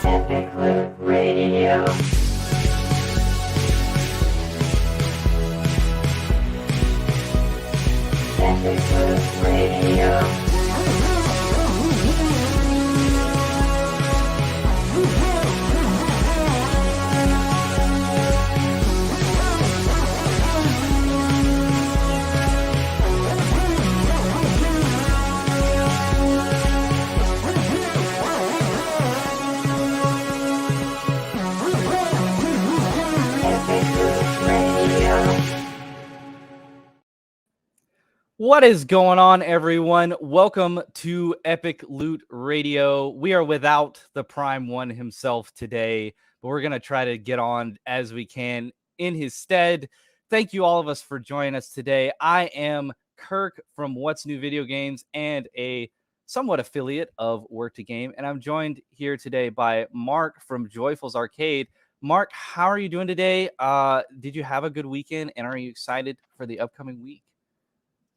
Epic Loot Radio. Epic Loot Radio. What is going on, everyone? Welcome to Epic Loot Radio. We are without the Prime One himself today, but we're going to try to get on as we can in his stead. Thank you, all of us, for joining us today. I am Kirk from What's New Video Games and a somewhat affiliate of Work to Game, and I'm joined here today by Mark from Joyful's Arcade. Mark, how are you doing today? Did you have a good weekend, and are you excited for the upcoming week?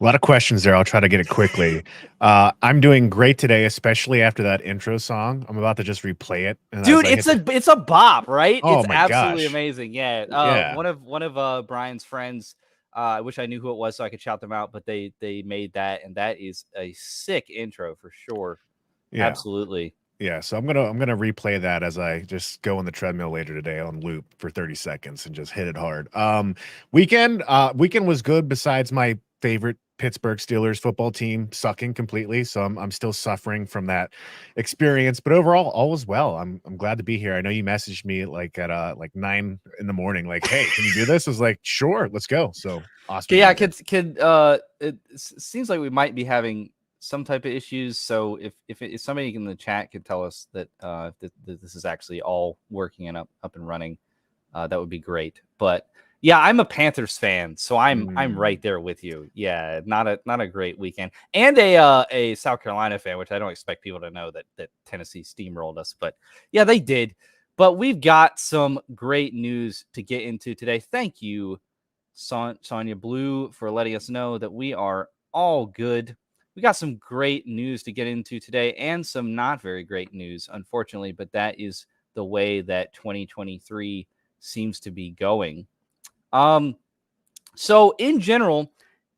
A lot of questions there. I'll try to get it quickly. I'm doing great today, especially after that intro song. I'm about to just replay it. And dude, it's a bop, right? Oh, it's my absolutely gosh. amazing. Yeah. Yeah. One of Brian's friends, I wish I knew who it was so I could shout them out, but they made that, and that is a sick intro for sure. Yeah. Absolutely. Yeah, so I'm gonna replay that as I just go on the treadmill later today on loop for 30 seconds and just hit it hard. Weekend was good besides my favorite Pittsburgh Steelers football team sucking completely. So I'm still suffering from that experience, but overall all was well. I'm glad to be here. I know you messaged me like at 9 a.m, like, hey, can you do this? I was like, sure, let's go. So awesome. Yeah, it seems like we might be having some type of issues. So if somebody in the chat could tell us that this is actually all working and up and running, that would be great. But yeah, I'm a Panthers fan, so I'm right there with you. Yeah, not a great weekend, and a South Carolina fan, which I don't expect people to know that Tennessee steamrolled us, but yeah, they did. But we've got some great news to get into today. Thank you, Sonia Blue, for letting us know that we are all good. We got some great news to get into today, and some not very great news, unfortunately, but that is the way that 2023 seems to be going. So in general,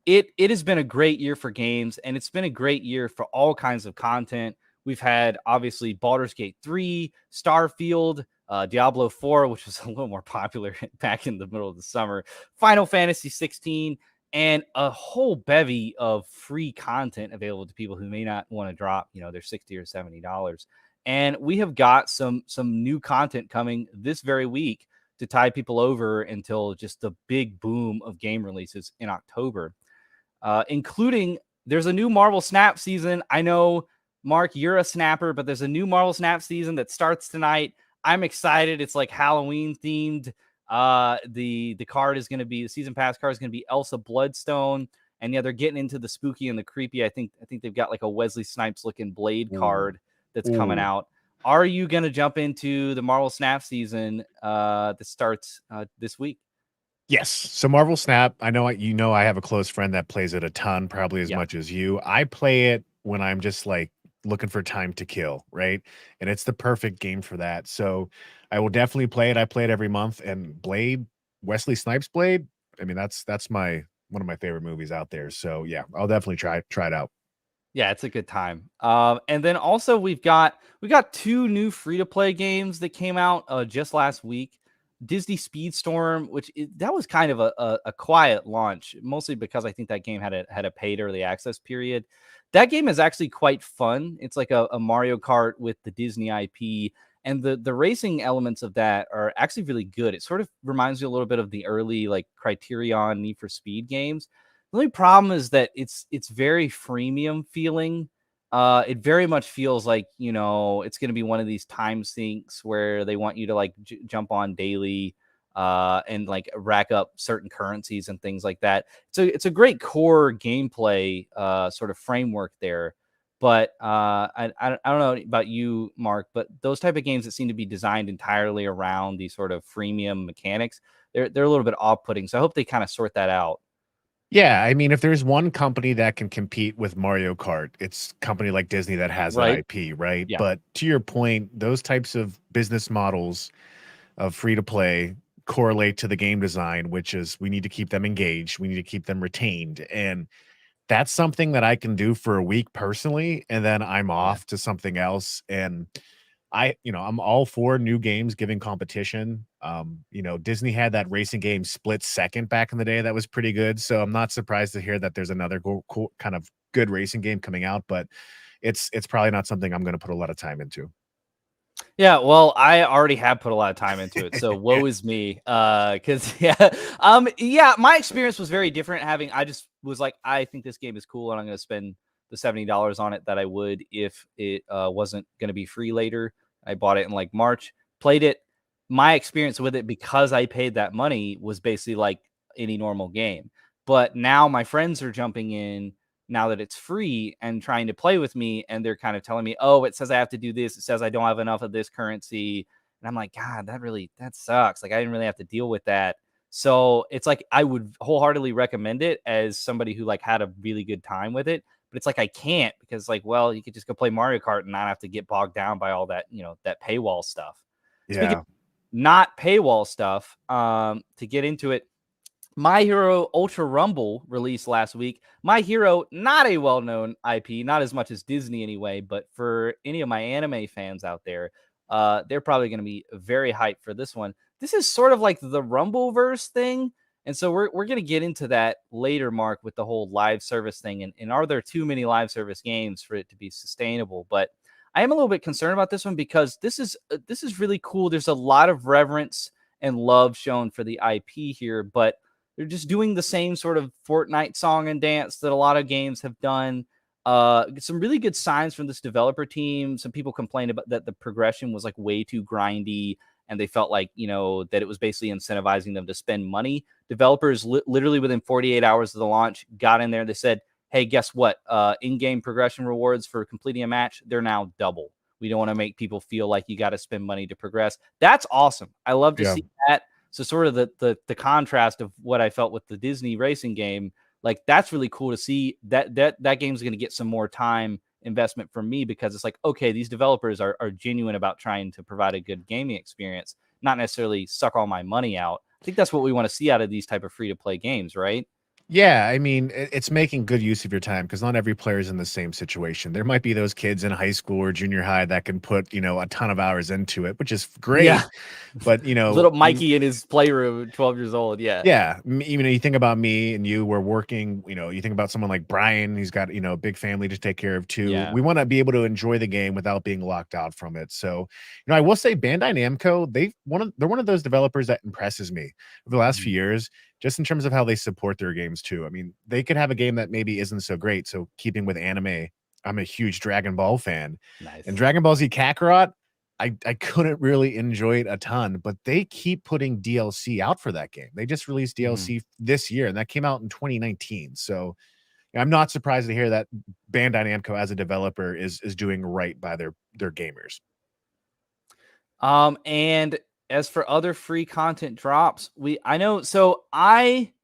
it has been a great year for games, and it's been a great year for all kinds of content. We've had obviously Baldur's Gate 3, Starfield, Diablo 4, which was a little more popular back in the middle of the summer, Final Fantasy 16, and a whole bevy of free content available to people who may not want to drop, their $60 or $70. And we have got some new content coming this very week to tie people over until just the big boom of game releases in October, including there's a new Marvel Snap season. I know, Mark, you're a snapper, but there's a new Marvel Snap season that starts tonight. I'm excited. It's like Halloween themed. The card is going to be, the season pass card is going to be Elsa Bloodstone. And yeah, they're getting into the spooky and the creepy. I think they've got like a Wesley Snipes looking Blade card that's coming out. Are you going to jump into the Marvel Snap season that starts this week? Yes. So Marvel Snap, I know I have a close friend that plays it a ton, probably as much as you. I play it when I'm just like looking for time to kill, right? And it's the perfect game for that. So I will definitely play it. I play it every month. And Blade, Wesley Snipes Blade, I mean, that's one of my favorite movies out there. So yeah, I'll definitely try it out. Yeah, it's a good time. And then also we got two new free-to-play games that came out just last week. Disney Speedstorm, that was kind of a quiet launch, mostly because I think that game had a paid early access period. That game is actually quite fun. It's like a Mario Kart with the Disney IP, and the racing elements of that are actually really good. It sort of reminds me a little bit of the early like Criterion Need for Speed games. The only problem is that it's very freemium feeling. It very much feels like, it's going to be one of these time sinks where they want you to like jump on daily and like rack up certain currencies and things like that. So it's a great core gameplay sort of framework there. But I don't know about you, Mark, but those type of games that seem to be designed entirely around these sort of freemium mechanics, they're a little bit off-putting. So I hope they kind of sort that out. Yeah, I mean, if there's one company that can compete with Mario Kart, it's a company like Disney that has that Right. IP, right? Yeah. But to your point, those types of business models of free to play correlate to the game design, which is we need to keep them engaged, we need to keep them retained. And that's something that I can do for a week personally, and then I'm Yeah. off to something else. And I'm all for new games giving competition. Disney had that racing game Split Second back in the day that was pretty good. So I'm not surprised to hear that there's another cool kind of good racing game coming out, but it's probably not something I'm going to put a lot of time into. Yeah, well, I already have put a lot of time into it, so Yeah, woe is me. Because yeah, my experience was very different. I just was like, I think this game is cool, and I'm going to spend the $70 on it that I would if it wasn't going to be free later. I bought it in like March, played it. My experience with it because I paid that money was basically like any normal game. But now my friends are jumping in now that it's free and trying to play with me, and they're kind of telling me, oh, it says I have to do this, it says I don't have enough of this currency, and I'm like, god, that sucks. Like, I didn't really have to deal with that. So it's like I would wholeheartedly recommend it as somebody who like had a really good time with it, but it's like I can't, because like, well, you could just go play Mario Kart and not have to get bogged down by all that, that paywall stuff. Speaking yeah, of not paywall stuff, to get into it, My Hero Ultra Rumble released last week. My Hero, not a well known IP, not as much as Disney anyway, but for any of my anime fans out there, they're probably going to be very hyped for this one. This is sort of like the Rumbleverse thing. And so we're going to get into that later, Mark, with the whole live service thing. And are there too many live service games for it to be sustainable? But I am a little bit concerned about this one because this is really cool. There's a lot of reverence and love shown for the IP here, but they're just doing the same sort of Fortnite song and dance that a lot of games have done. Some really good signs from this developer team. Some people complained about that the progression was like way too grindy, and they felt like that it was basically incentivizing them to spend money. Developers literally within 48 hours of the launch got in there. They said, "Hey, guess what? In-game progression rewards for completing a match, they're now double. We don't want to make people feel like you got to spend money to progress." That's awesome. I love to yeah. see that. So sort of the contrast of what I felt with the Disney racing game, like that's really cool to see that game's going to get some more time investment from me, because it's like, okay, these developers are genuine about trying to provide a good gaming experience, not necessarily suck all my money out. I think that's what we want to see out of these type of free to play games, right? Yeah, I mean, it's making good use of your time because not every player is in the same situation. There might be those kids in high school or junior high that can put, a ton of hours into it, which is great. Yeah. But, Little Mikey in his playroom, 12 years old. Yeah. yeah, you think about me and you, we're working, you think about someone like Brian, he's got, a big family to take care of too. Yeah. We want to be able to enjoy the game without being locked out from it. So, I will say Bandai Namco, they're one of those developers that impresses me over the last Mhm. few years, just in terms of how they support their games too. I mean, they could have a game that maybe isn't so great. So, keeping with anime, I'm a huge Dragon Ball fan. And Nice. Dragon Ball Z Kakarot, I couldn't really enjoy it a ton, but they keep putting DLC out for that game. They just released Mhm. DLC this year, and that came out in 2019. So I'm not surprised to hear that Bandai Namco as a developer is doing right by their gamers. And as for other free content drops, I know, so I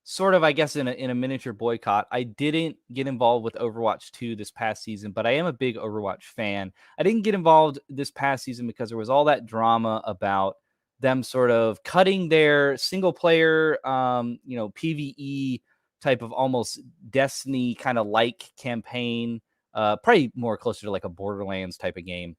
sort of, I guess, in a miniature boycott, I didn't get involved with Overwatch 2 this past season, but I am a big Overwatch fan. I didn't get involved this past season because there was all that drama about them sort of cutting their single player PvE type of almost Destiny kind of like campaign, probably more closer to like a Borderlands type of game.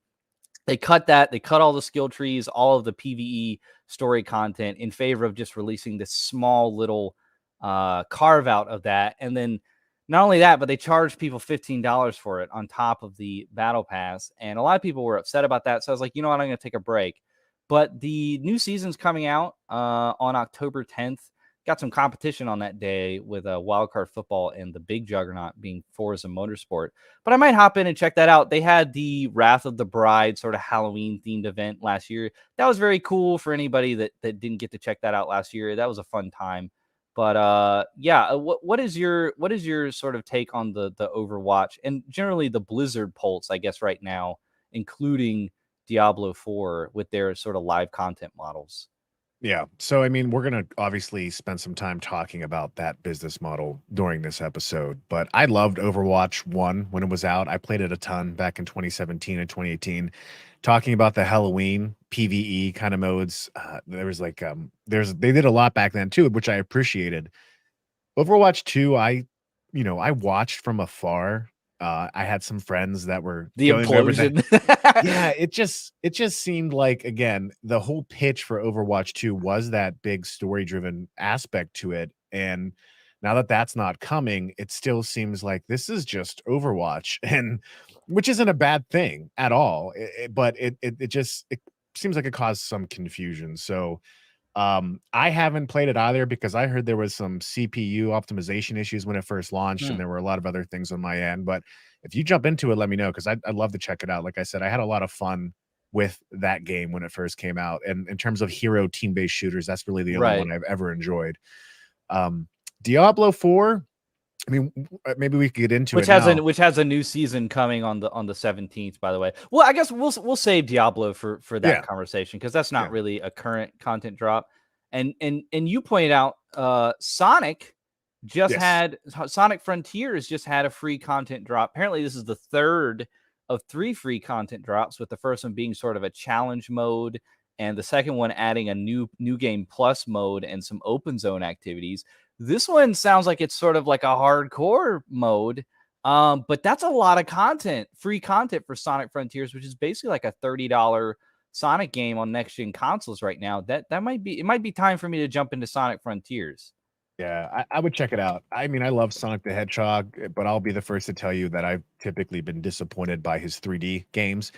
They cut that. They cut all the skill trees, all of the PvE story content in favor of just releasing this small little carve out of that. And then not only that, but they charged people $15 for it on top of the battle pass. And a lot of people were upset about that. So I was like, you know what? I'm going to take a break. But the new season's coming out on October 10th. Got some competition on that day with wildcard football and the big juggernaut being Forza Motorsport. But I might hop in and check that out. They had the Wrath of the Bride sort of Halloween themed event last year. That was very cool for anybody that didn't get to check that out last year. That was a fun time. But yeah, what is your sort of take on the Overwatch and generally the Blizzard pulse, I guess, right now, including Diablo 4 with their sort of live content models? Yeah. So, I mean, we're going to obviously spend some time talking about that business model during this episode, but I loved Overwatch 1 when it was out. I played it a ton back in 2017 and 2018, talking about the Halloween PvE kind of modes. There was like, they did a lot back then too, which I appreciated. Overwatch 2, I watched from afar. I had some friends that were The going over the implosion. yeah, it just seemed like, again, the whole pitch for Overwatch 2 was that big story-driven aspect to it, and now that that's not coming, it still seems like this is just Overwatch, and which isn't a bad thing at all, but it seems like it caused some confusion, so I haven't played it either because I heard there was some CPU optimization issues when it first launched, and Hmm. there were a lot of other things on my end. But if you jump into it, let me know because I'd love to check it out. Like I said, I had a lot of fun with that game when it first came out. And in terms of hero team-based shooters, that's really the only Right. one I've ever enjoyed. Um, Diablo 4, I mean, maybe we could get into Which it has now. a new season coming on the 17th, by the way. Well, I guess we'll save Diablo for that Yeah, conversation because that's not yeah, really a current content drop. And you pointed out Sonic yes. Sonic Frontiers just had a free content drop. Apparently, this is the third of 3 free content drops, with the first one being sort of a challenge mode, and the second one adding a new game plus mode and some open zone activities. This one sounds like it's sort of like a hardcore mode, but that's a lot of content, free content for Sonic Frontiers, which is basically like a $30 Sonic game on next gen consoles right now. That might be time for me to jump into Sonic Frontiers. Yeah, I would check it out. I mean, I love Sonic the Hedgehog, but I'll be the first to tell you that I've typically been disappointed by his 3D games,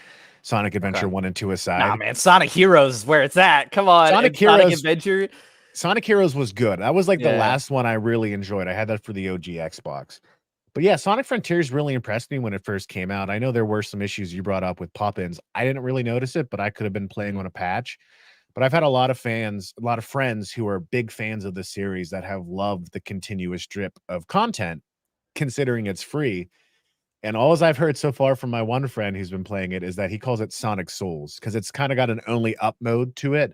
Sonic Okay. Adventure 1 and 2 Nah, aside. man, Sonic Heroes is where it's at. Come on, Sonic and Sonic Heroes Adventure. Sonic Heroes was good. That was like the Yeah. last one I really enjoyed. I had that for the OG Xbox. But yeah, Sonic Frontiers really impressed me when it first came out. I know there were some issues you brought up with pop-ins. I didn't really notice it, but I could have been playing Mhm. on a patch. But I've had a lot of fans, a lot of friends who are big fans of the series that have loved the continuous drip of content, considering it's free. And all I've heard so far from my one friend who's been playing it is that he calls it Sonic Souls because it's kind of got an only up mode to it,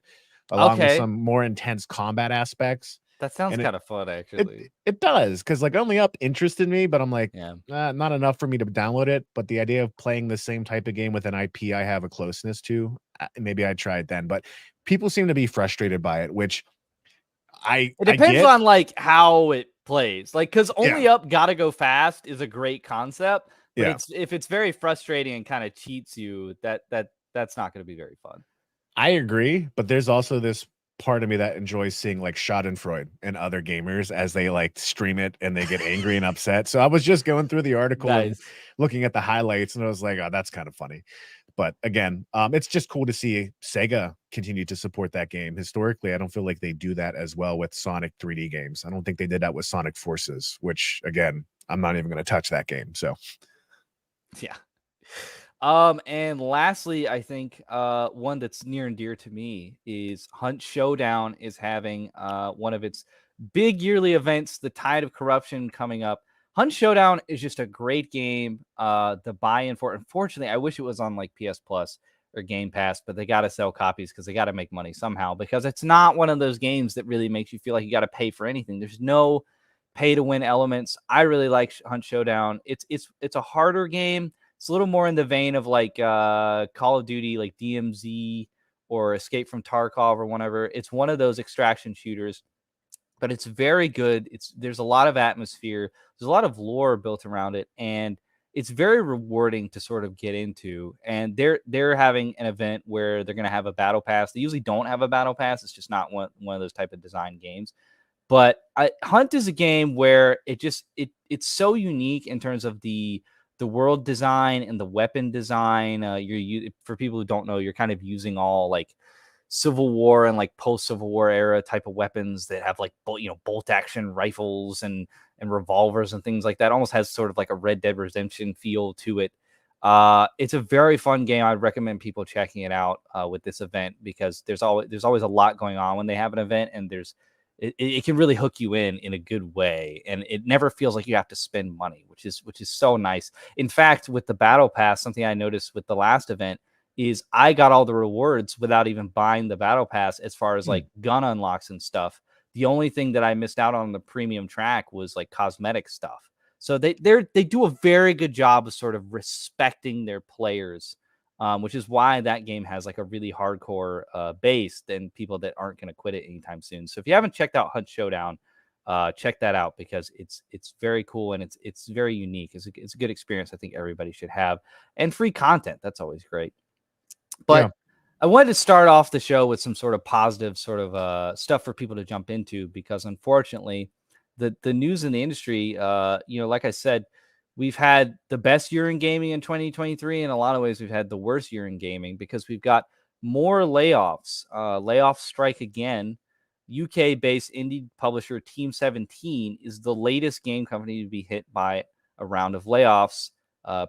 along with Okay. some more intense combat aspects. That sounds And kind of fun, it actually. it does because like only up interested me, but I'm like, Yeah. not enough for me to download it. But the idea of playing the same type of game with an IP I have a closeness to, maybe I'd try it then. But people seem to be frustrated by it, which It I depends get. on like how it plays. Like, cause Yeah, only up gotta go fast is a great concept, but yeah. it's if it's very frustrating and kind of cheats you, that's not gonna be very fun. I agree, but there's also this part of me that enjoys seeing like Schadenfreude and other gamers as they like stream it and they get angry and upset. So I was just going through the article and Nice. looking at the highlights, and I was like, oh, that's kind of funny. But again, it's just cool to see Sega continue to support that game. Historically, I don't feel like they do that as well with Sonic 3D games. I don't think they did that with Sonic Forces, which again, I'm not even going to touch that game. So Yeah. And lastly, I think one that's near and dear to me is Hunt Showdown is having one of its big yearly events, the Tide of Corruption, coming up. Hunt Showdown is just a great game. The buy-in for it. Unfortunately, I wish it was on like PS Plus or Game Pass, but they got to sell copies because they got to make money somehow. Because it's not one of those games that really makes you feel like you got to pay for anything. There's no pay to win elements. I really like Hunt Showdown. It's a harder game. It's a little more in the vein of like Call of Duty, like DMZ or Escape from Tarkov or whatever. It's one of those extraction shooters, but it's very good. There's a lot of atmosphere. There's a lot of lore built around it, and it's very rewarding to sort of get into. And they're having an event where they're going to have a battle pass. They usually don't have a battle pass. It's just not one of those type of design games. But Hunt is a game where it's so unique in terms of the world design and the weapon design. For people who don't know, you're kind of using all like Civil War and like post Civil War era type of weapons that have like bolt action rifles and revolvers and things like that. Almost has sort of like a Red Dead Redemption feel to it. It's a very fun game. I'd recommend people checking it out with this event because there's always a lot going on when they have an event, and it can really hook you in a good way, and it never feels like you have to spend money, which is so nice. In fact, with the battle pass, something I noticed with the last event is I got all the rewards without even buying the battle pass as far as like gun unlocks and stuff. The only thing that I missed out on the premium track was like cosmetic stuff. So they do a very good job of sort of respecting their players, which is why that game has like a really hardcore base and people that aren't going to quit it anytime soon. So if you haven't checked out Hunt Showdown, check that out because it's very cool and it's very unique. It's a good experience. I think everybody should have, and free content. That's always great. But Yeah. I wanted to start off the show with some sort of positive sort of stuff for people to jump into because unfortunately, the news in the industry, like I said, we've had the best year in gaming in 2023. In a lot of ways, we've had the worst year in gaming because we've got more layoffs. Layoffs strike again. UK-based indie publisher Team 17 is the latest game company to be hit by a round of layoffs,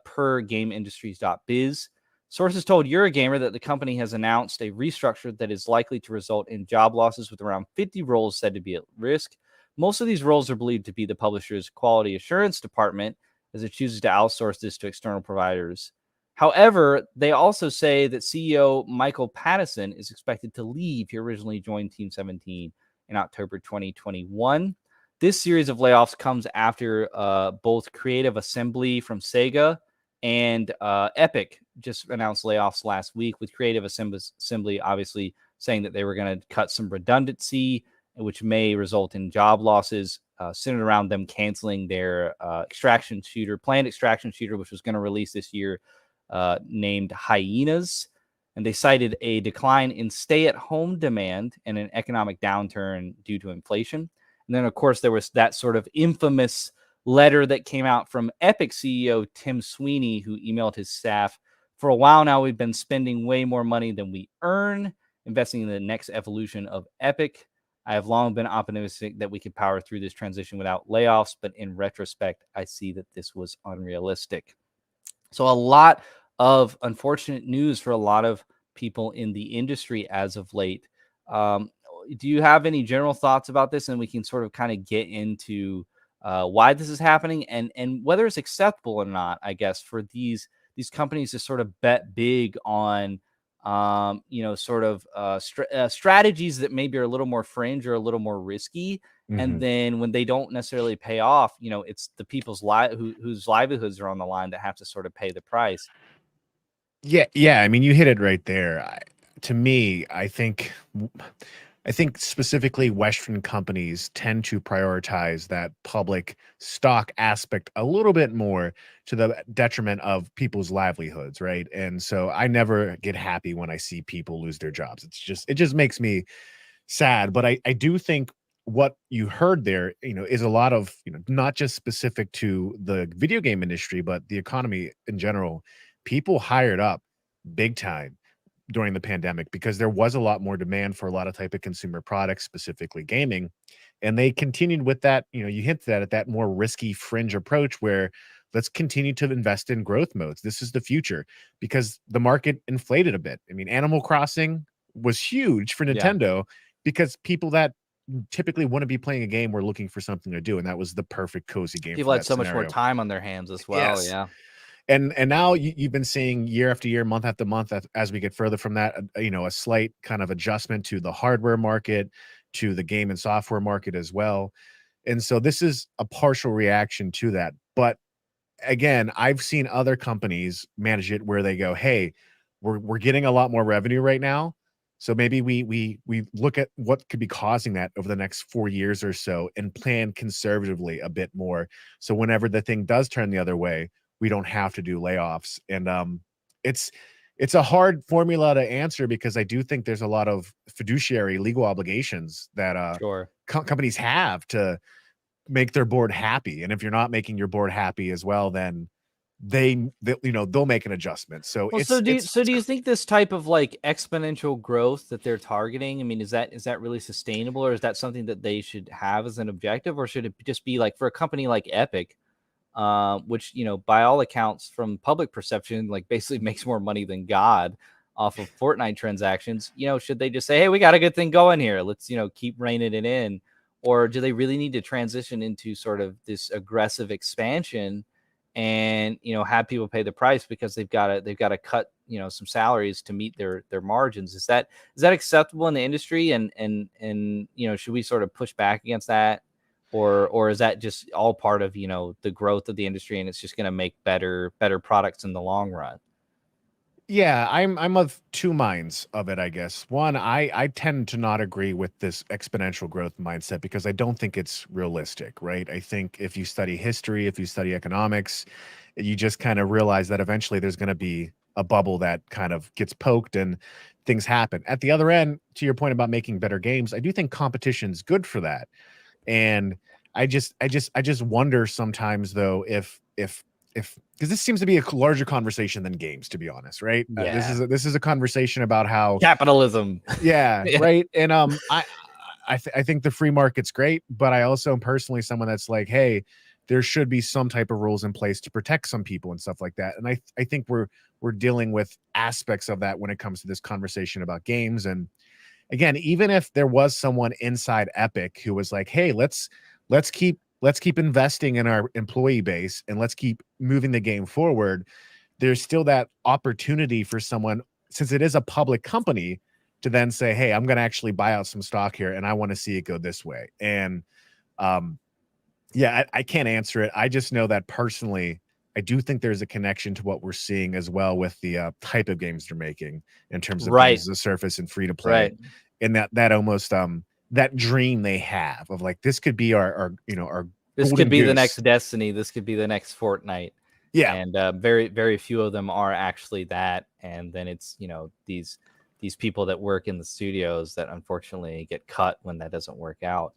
per GameIndustries.biz. Sources told Eurogamer that the company has announced a restructure that is likely to result in job losses with around 50 roles said to be at risk. Most of these roles are believed to be the publisher's quality assurance department as it chooses to outsource this to external providers. However, they also say that CEO Michael Pattison is expected to leave. He originally joined Team 17 in October 2021. This series of layoffs comes after both Creative Assembly from Sega and Epic just announced layoffs last week, with Creative Assembly obviously saying that they were going to cut some redundancy, which may result in job losses, centered around them canceling their planned extraction shooter, which was going to release this year, named Hyenas. And they cited a decline in stay-at-home demand and an economic downturn due to inflation. And then, of course, there was that sort of infamous letter that came out from Epic CEO Tim Sweeney, who emailed his staff, "For a while now, we've been spending way more money than we earn, investing in the next evolution of Epic. I have long been optimistic that we could power through this transition without layoffs, but in retrospect, I see that this was unrealistic." So a lot of unfortunate news for a lot of people in the industry as of late. Um, do you have any general thoughts about this? And we can sort of kind of get into why this is happening and whether it's acceptable or not, I guess, for these companies to sort of bet big on strategies that maybe are a little more fringe or a little more risky. And then when they don't necessarily pay off, it's the people's whose livelihoods are on the line that have to sort of pay the price. Yeah. I mean, you hit it right there. To me, I think specifically Western companies tend to prioritize that public stock aspect a little bit more to the detriment of people's livelihoods, right? And so I never get happy when I see people lose their jobs. It just makes me sad. But I do think what you heard there, is a lot of, not just specific to the video game industry, but the economy in general. People hired up big time during the pandemic because there was a lot more demand for a lot of type of consumer products, specifically gaming. And they continued with that, you hinted at it, that more risky fringe approach where let's continue to invest in growth modes. This is the future because the market inflated a bit. I mean, Animal Crossing was huge for Yeah. Nintendo because people that typically wouldn't be playing a game were looking for something to do. And that was the perfect cozy game People for had that so much more scenario. time on their hands as well. Yes. Yeah. And now you've been seeing year after year, month after month, as we get further from that, a slight kind of adjustment to the hardware market, to the game and software market as well. And so this is a partial reaction to that. But again, I've seen other companies manage it where they go, "Hey, we're getting a lot more revenue right now, so maybe we look at what could be causing that over the next 4 years or so and plan conservatively a bit more. So whenever the thing does turn the other way, we don't have to do layoffs." And it's it's a hard formula to answer because I do think there's a lot of fiduciary legal obligations that Sure. companies have to make their board happy. And if you're not making your board happy as well, then they'll make an adjustment. So Well, do you think this type of like exponential growth that they're targeting, I mean, is that really sustainable, or is that something that they should have as an objective, or should it just be like for a company like Epic, which by all accounts from public perception, like basically makes more money than God off of Fortnite transactions? Should they just say, "Hey, we got a good thing going here. Let's keep reining it in," or do they really need to transition into sort of this aggressive expansion and have people pay the price because they've got to cut some salaries to meet their margins. Is that acceptable in the industry? And should we sort of push back against that? Or is that just all part of the growth of the industry, and it's just going to make better products in the long run? Yeah, I'm of two minds of it, I guess. One, I tend to not agree with this exponential growth mindset because I don't think it's realistic, right? I think if you study history, if you study economics, you just kind of realize that eventually there's going to be a bubble that kind of gets poked and things happen. At the other end, to your point about making better games, I do think competition's good for that. And I just wonder sometimes though if because this seems to be a larger conversation than games, to be honest, right? This Yeah. is a conversation about how Capitalism. yeah, Yeah. right. And I think the free market's great, but I also am personally someone that's like, hey, there should be some type of rules in place to protect some people and stuff like that. And I think we're dealing with aspects of that when it comes to this conversation about games. And again, even if there was someone inside Epic who was like, "Hey, let's keep investing in our employee base and let's keep moving the game forward," there's still that opportunity for someone, since it is a public company, to then say, "Hey, I'm going to actually buy out some stock here, and I want to see it go this way." And um, yeah, I can't answer it. I just know that personally, I do think there's a connection to what we're seeing as well with the type of games they're making in terms of games Right. as a service and free to play, Right. and that almost that dream they have of like this could be our This could golden be the next goose. Destiny. This could be the next Fortnite. Yeah, And very, very few of them are actually that. And then it's these people that work in the studios that unfortunately get cut when that doesn't work out.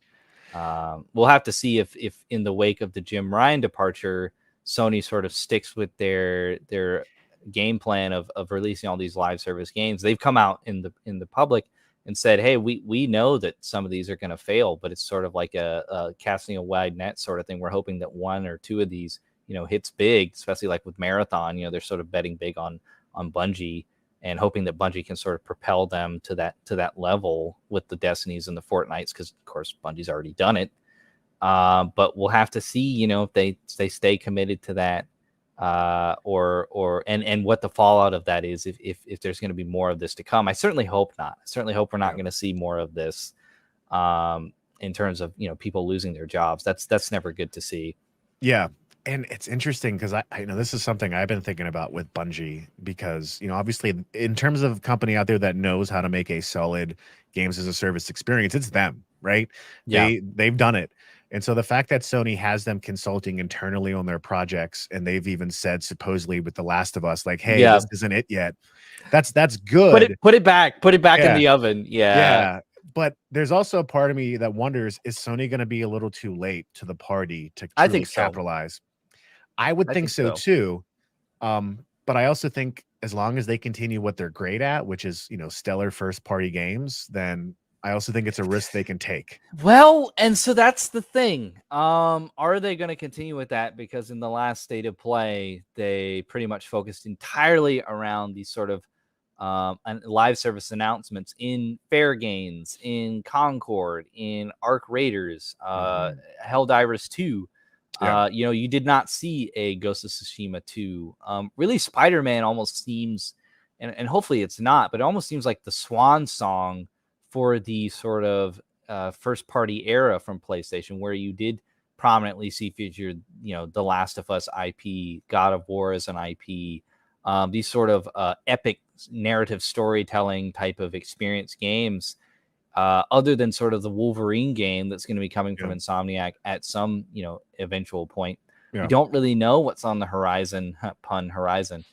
We'll have to see if in the wake of the Jim Ryan departure, Sony sort of sticks with their game plan of releasing all these live service games. They've come out in the public and said, "Hey, we know that some of these are going to fail, but it's sort of like a casting a wide net sort of thing. We're hoping that one or two of these hits big, especially like with Marathon. They're sort of betting big on Bungie." And hoping that Bungie can sort of propel them to that level with the Destinies and the Fortnites, because of course Bungie's already done it. But we'll have to see, if they stay committed to that, and what the fallout of that is, if there's going to be more of this to come. I certainly hope not. I certainly hope we're not Yeah. going to see more of this, in terms of people losing their jobs. That's never good to see. yeah. And it's interesting because I know this is something I've been thinking about with Bungie because, obviously in terms of company out there that knows how to make a solid games as a service experience, it's them, right? Yeah. They've done it. And so the fact that Sony has them consulting internally on their projects, and they've even said supposedly with The Last of Us, like, hey, Yeah. this isn't it yet. That's good. Put it back in Yeah. the oven. Yeah. Yeah. But there's also a part of me that wonders, is Sony going to be a little too late to the party to I truly think so. capitalize? I would I think think so so. too. But I also think as long as they continue what they're great at, which is, stellar first party games, then I also think it's a risk they can take. Well, and so that's the thing. Are they going to continue with that? Because in the last state of play, they pretty much focused entirely around these sort of live service announcements in Fair Games, in Concord, in Arc Raiders, Mhm. Helldivers 2. Yeah. You did not see a Ghost of Tsushima 2. Really, Spider-Man almost seems, and hopefully it's not, but it almost seems like the swan song for the sort of first party era from PlayStation, where you did prominently see featured, The Last of Us IP, God of War as an IP, these sort of epic narrative storytelling type of experience games. Other than sort of the Wolverine game that's going to be coming from Yeah. Insomniac at some, eventual point. We Yeah. don't really know what's on the horizon, pun horizon,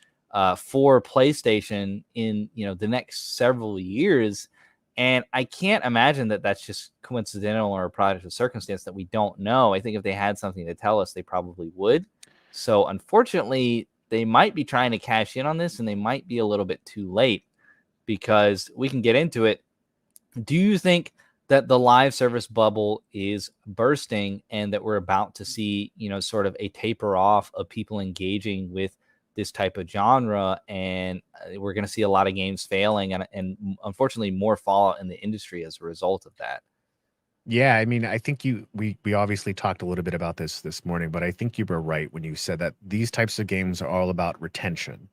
for PlayStation in, the next several years. And I can't imagine that that's just coincidental or a product of circumstance that we don't know. I think if they had something to tell us, they probably would. So unfortunately, they might be trying to cash in on this, and they might be a little bit too late, because we can get into it. Do you think that the live service bubble is bursting, and that we're about to see, sort of a taper off of people engaging with this type of genre, and we're going to see a lot of games failing, and unfortunately more fallout in the industry as a result of that? Yeah, I mean, I think we obviously talked a little bit about this morning, but I think you were right when you said that these types of games are all about retention.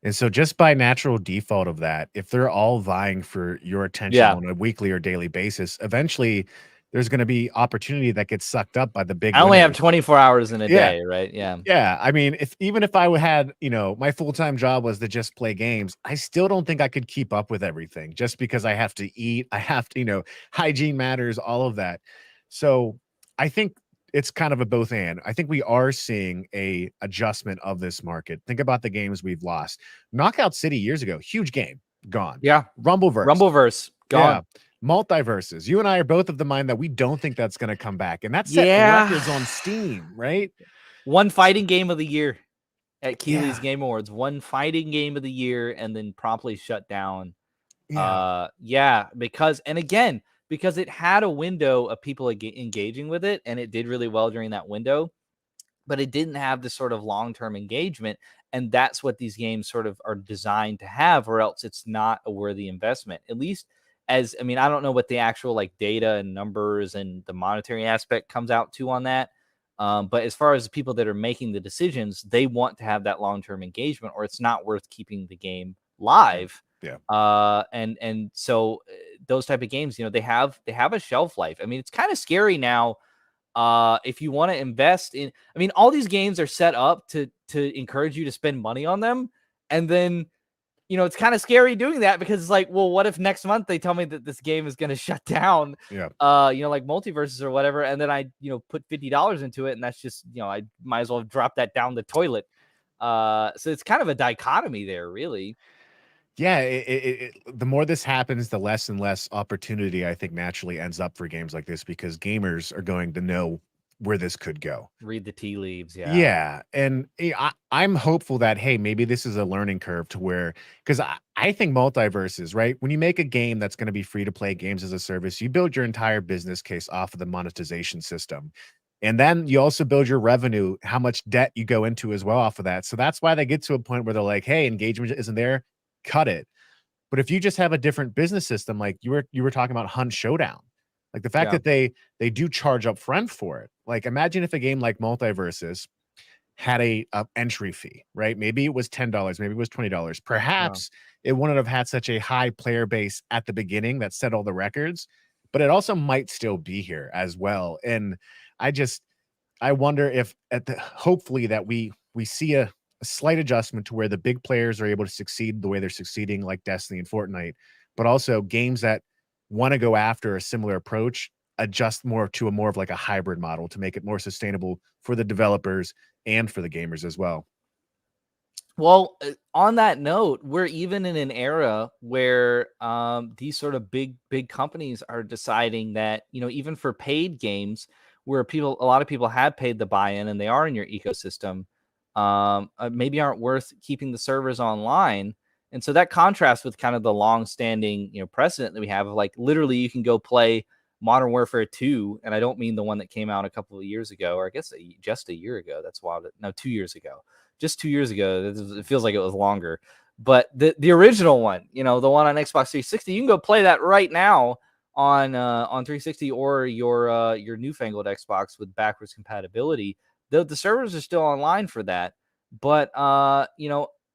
And so just by natural default of that, if they're all vying for your attention Yeah. on a weekly or daily basis, eventually there's going to be opportunity that gets sucked up by the big I only have winners. 24 hours in a Yeah. day, right? Yeah. Yeah, I mean, if even if I had, my full-time job was to just play games, I still don't think I could keep up with everything just because I have to eat, I have to, hygiene matters, all of that. So, I think it's kind of a both and. I think we are seeing a adjustment of this market. Think about the games we've lost. Knockout City years ago, huge game, gone. Yeah. Rumbleverse, Rumbleverse yeah. gone. Multiverses. You and I are both of the mind that we don't think that's gonna come back, and that set records on Yeah. Steam, right? One fighting game of the year at Keeley's Yeah. Game Awards. One fighting game of the year and then promptly shut down. Yeah. Yeah, because it had a window of people engaging with it, and it did really well during that window, but it didn't have this sort of long-term engagement, and that's what these games sort of are designed to have, or else it's not a worthy investment. At least I mean, I don't know what the actual like data and numbers and the monetary aspect comes out to on that. But as far as the people that are making the decisions, they want to have that long-term engagement, or it's not worth keeping the game live. Yeah. And so those type of games, they have a shelf life. I mean, it's kind of scary now. If you want to invest in, I mean, all these games are set up to encourage you to spend money on them, and then it's kind of scary doing that, because it's like, well, what if next month they tell me that this game is going to shut down? Yeah. Like Multiverses or whatever, and then I put $50 into it, and that's just I might as well drop that down the toilet. So it's kind of a dichotomy there, really. Yeah, the more this happens, the less and less opportunity I think naturally ends up for games like this because gamers are going to know where this could go. Read the tea leaves, yeah. Yeah, and I'm hopeful that hey, maybe this is a learning curve to where because I think multiverses, right? When you make a game that's going to be free to play games as a service, you build your entire business case off of the monetization system. And then you also build your revenue, how much debt you go into as well off of that. So that's why they get to a point where they're like, hey, engagement isn't there, cut it. But if you just have a different business system, like you were talking about Hunt Showdown, like the fact Yeah. that they do charge up front for it. Like imagine if a game like Multiverses had a entry fee, right? Maybe it was $10, maybe it was $20. Perhaps it wouldn't have had such a high player base at the beginning that set all the records, but it also might still be here as well. And I wonder if hopefully that we see a slight adjustment to where the big players are able to succeed the way they're succeeding, like Destiny and Fortnite, but also games that want to go after a similar approach adjust more to a more of like a hybrid model to make it more sustainable for the developers and for the gamers as well. Well, on that note, we're even in an era where these sort of big companies are deciding that even for paid games, where a lot of people have paid the buy-in and they are in your ecosystem, maybe aren't worth keeping the servers online. And so that contrasts with kind of the long-standing precedent that we have of like literally you can go play Modern Warfare 2, and I don't mean the one that came out a couple of years ago, or I guess just a year ago. That's wild. No, 2 years ago. Just 2 years ago. It feels like it was longer. But the original one, the one on Xbox 360, you can go play that right now on 360 or your newfangled Xbox with backwards compatibility. The servers are still online for that. But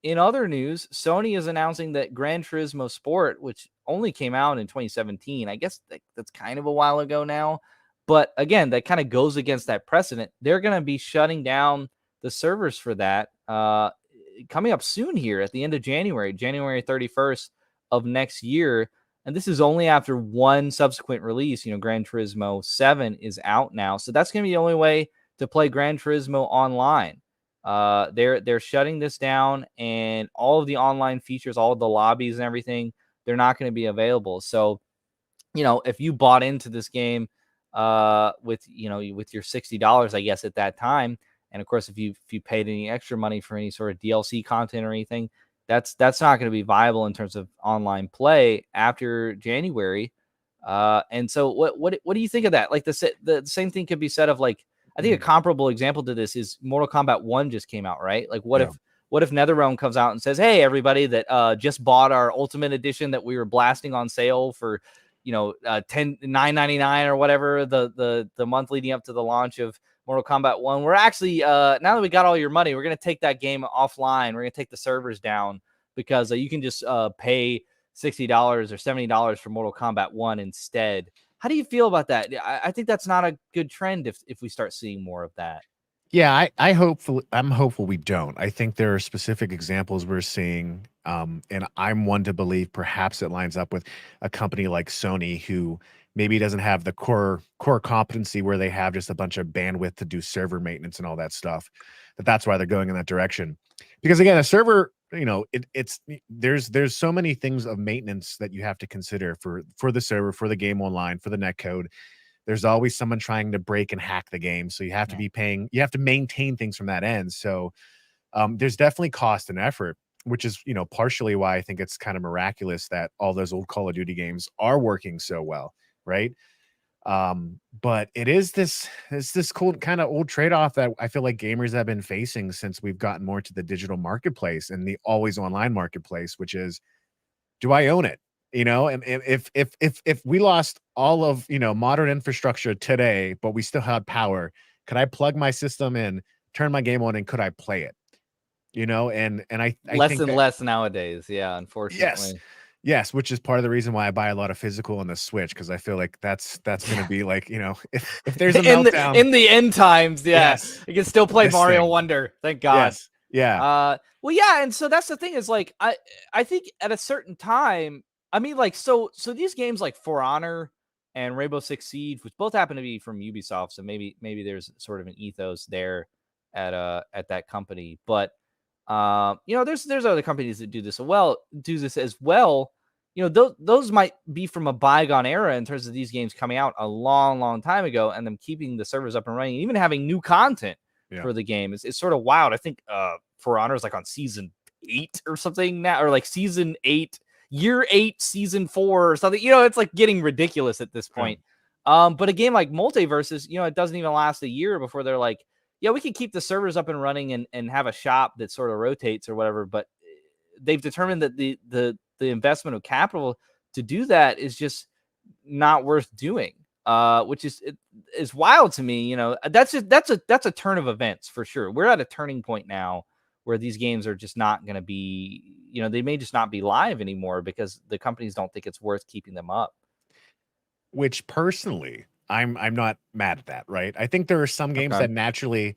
in other news, Sony is announcing that Gran Turismo Sport, which only came out in 2017, I guess that's kind of a while ago now. But again, that kind of goes against that precedent. They're going to be shutting down the servers for that coming up soon here at the end of January 31st of next year. And this is only after one subsequent release. Gran Turismo 7 is out now. So that's going to be the only way to play Gran Turismo online. They're shutting this down, and all of the online features, all of the lobbies and everything, they're not going to be available. So, if you bought into this game with your $60, I guess at that time, and of course if you paid any extra money for any sort of DLC content or anything, that's not going to be viable in terms of online play after January. And so what do you think of that? Like the same thing could be said of like, I think a comparable example to this is Mortal Kombat 1 just came out, right? Like what if NetherRealm comes out and says, hey, everybody that just bought our Ultimate Edition that we were blasting on sale for, $9.99 or whatever, the month leading up to the launch of Mortal Kombat 1. We're actually, now that we got all your money, we're going to take that game offline. We're going to take the servers down because you can just pay $60 or $70 for Mortal Kombat 1 instead. How do you feel about that? I think that's not a good trend if we start seeing more of that. Yeah, I'm hopeful we don't. I think there are specific examples we're seeing, and I'm one to believe perhaps it lines up with a company like Sony, who maybe doesn't have the core competency where they have just a bunch of bandwidth to do server maintenance and all that stuff. That's why they're going in that direction. Because again, a server, there's so many things of maintenance that you have to consider for the server, for the game online, for the netcode. There's always someone trying to break and hack the game. So you have to be paying, you have to maintain things from that end. So there's definitely cost and effort, which is, partially why I think it's kind of miraculous that all those old Call of Duty games are working so well. Right. But it's this cool kind of old trade-off that I feel like gamers have been facing since we've gotten more to the digital marketplace and the always online marketplace, which is, do I own it? And if we lost all of modern infrastructure today, but we still had power, could I plug my system in, turn my game on, and could I play it? And I Less think and that, less nowadays. Yeah, yes, unfortunately. yes, which is part of the reason why I buy a lot of physical on the Switch, because I feel like that's going to be like, if there's a meltdown, in the end times, yeah, yes, you can still play this Mario thing, Wonder. Thank God. yes, yeah, Well, yeah, and so that's the thing is like I think at a certain time, I mean, like so these games like For Honor and Rainbow Six Siege, which both happen to be from Ubisoft, so maybe there's sort of an ethos there at that company, but there's other companies that do this as well. Those might be from a bygone era in terms of these games coming out a long time ago and them keeping the servers up and running, even having new content for the game. It's sort of wild. I think For Honor is like on season 8 or something now, or like season 8, year 8, season 4 or something. It's like getting ridiculous at this point. But a game like Multiverses, it doesn't even last a year before they're like, yeah, we can keep the servers up and running and have a shop that sort of rotates or whatever. But they've determined that the investment of capital to do that is just not worth doing. Which is wild to me. That's a turn of events for sure. We're at a turning point now where these games are just not going to be, they may just not be live anymore because the companies don't think it's worth keeping them up. Which personally, I'm not mad at that, right? I think there are some games that naturally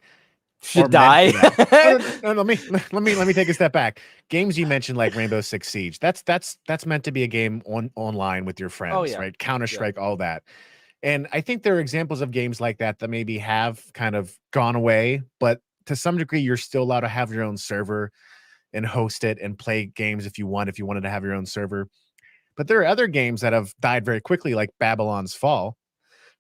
should die. No, let me take a step back. Games you mentioned like Rainbow Six Siege, that's meant to be a game online with your friends, right? Counter-Strike, all that. And I think there are examples of games like that maybe have kind of gone away, but to some degree, you're still allowed to have your own server and host it and play games if you wanted to have your own server. But there are other games that have died very quickly, like Babylon's Fall,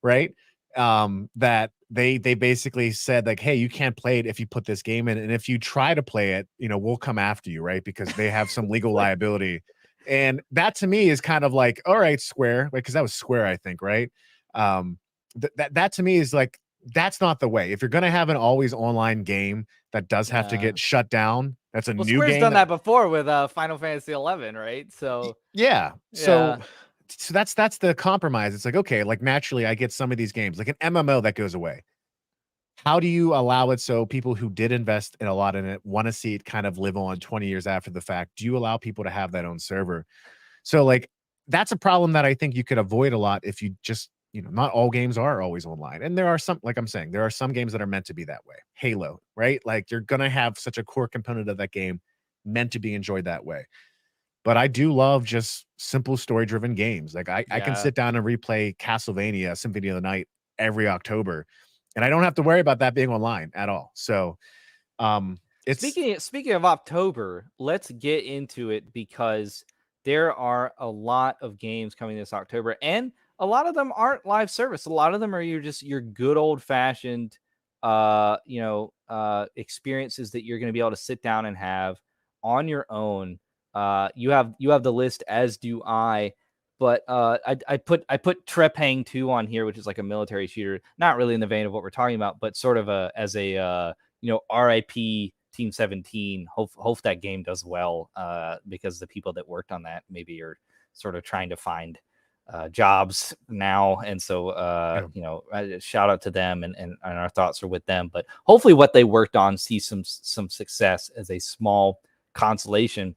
right? That they basically said like, hey, you can't play it if you put this game in, and if you try to play it, we'll come after you, right? Because they have some legal liability. And that to me is kind of like, all right, Square, because that was Square, I think, right? That to me is like, that's not the way. If you're gonna have an always online game that does have to get shut down, that's a new Square's game. Done that before with Final Fantasy 11, right? So yeah. So that's the compromise. It's like, okay, like naturally I get some of these games, like an MMO that goes away. How do you allow it so people who did invest in a lot in it want to see it kind of live on 20 years after the fact? Do you allow people to have that own server? So like that's a problem that I think you could avoid a lot if you just, not all games are always online. And there are some, like I'm saying, there are some games that are meant to be that way. Halo, right? Like you're going to have such a core component of that game meant to be enjoyed that way. But I do love just simple story-driven games. Like I can sit down and replay Castlevania Symphony of the Night every October, and I don't have to worry about that being online at all. So, it's speaking of October, let's get into it because there are a lot of games coming this October, and a lot of them aren't live service. A lot of them are your good old-fashioned, experiences that you're going to be able to sit down and have on your own. You have the list, as do I, but I put Trepang 2 on here, which is like a military shooter, not really in the vein of what we're talking about, but sort of as a RIP Team 17. Hope that game does well, because the people that worked on that maybe are sort of trying to find jobs now, and so shout out to them, and our thoughts are with them. But hopefully, what they worked on sees some success as a small consolation.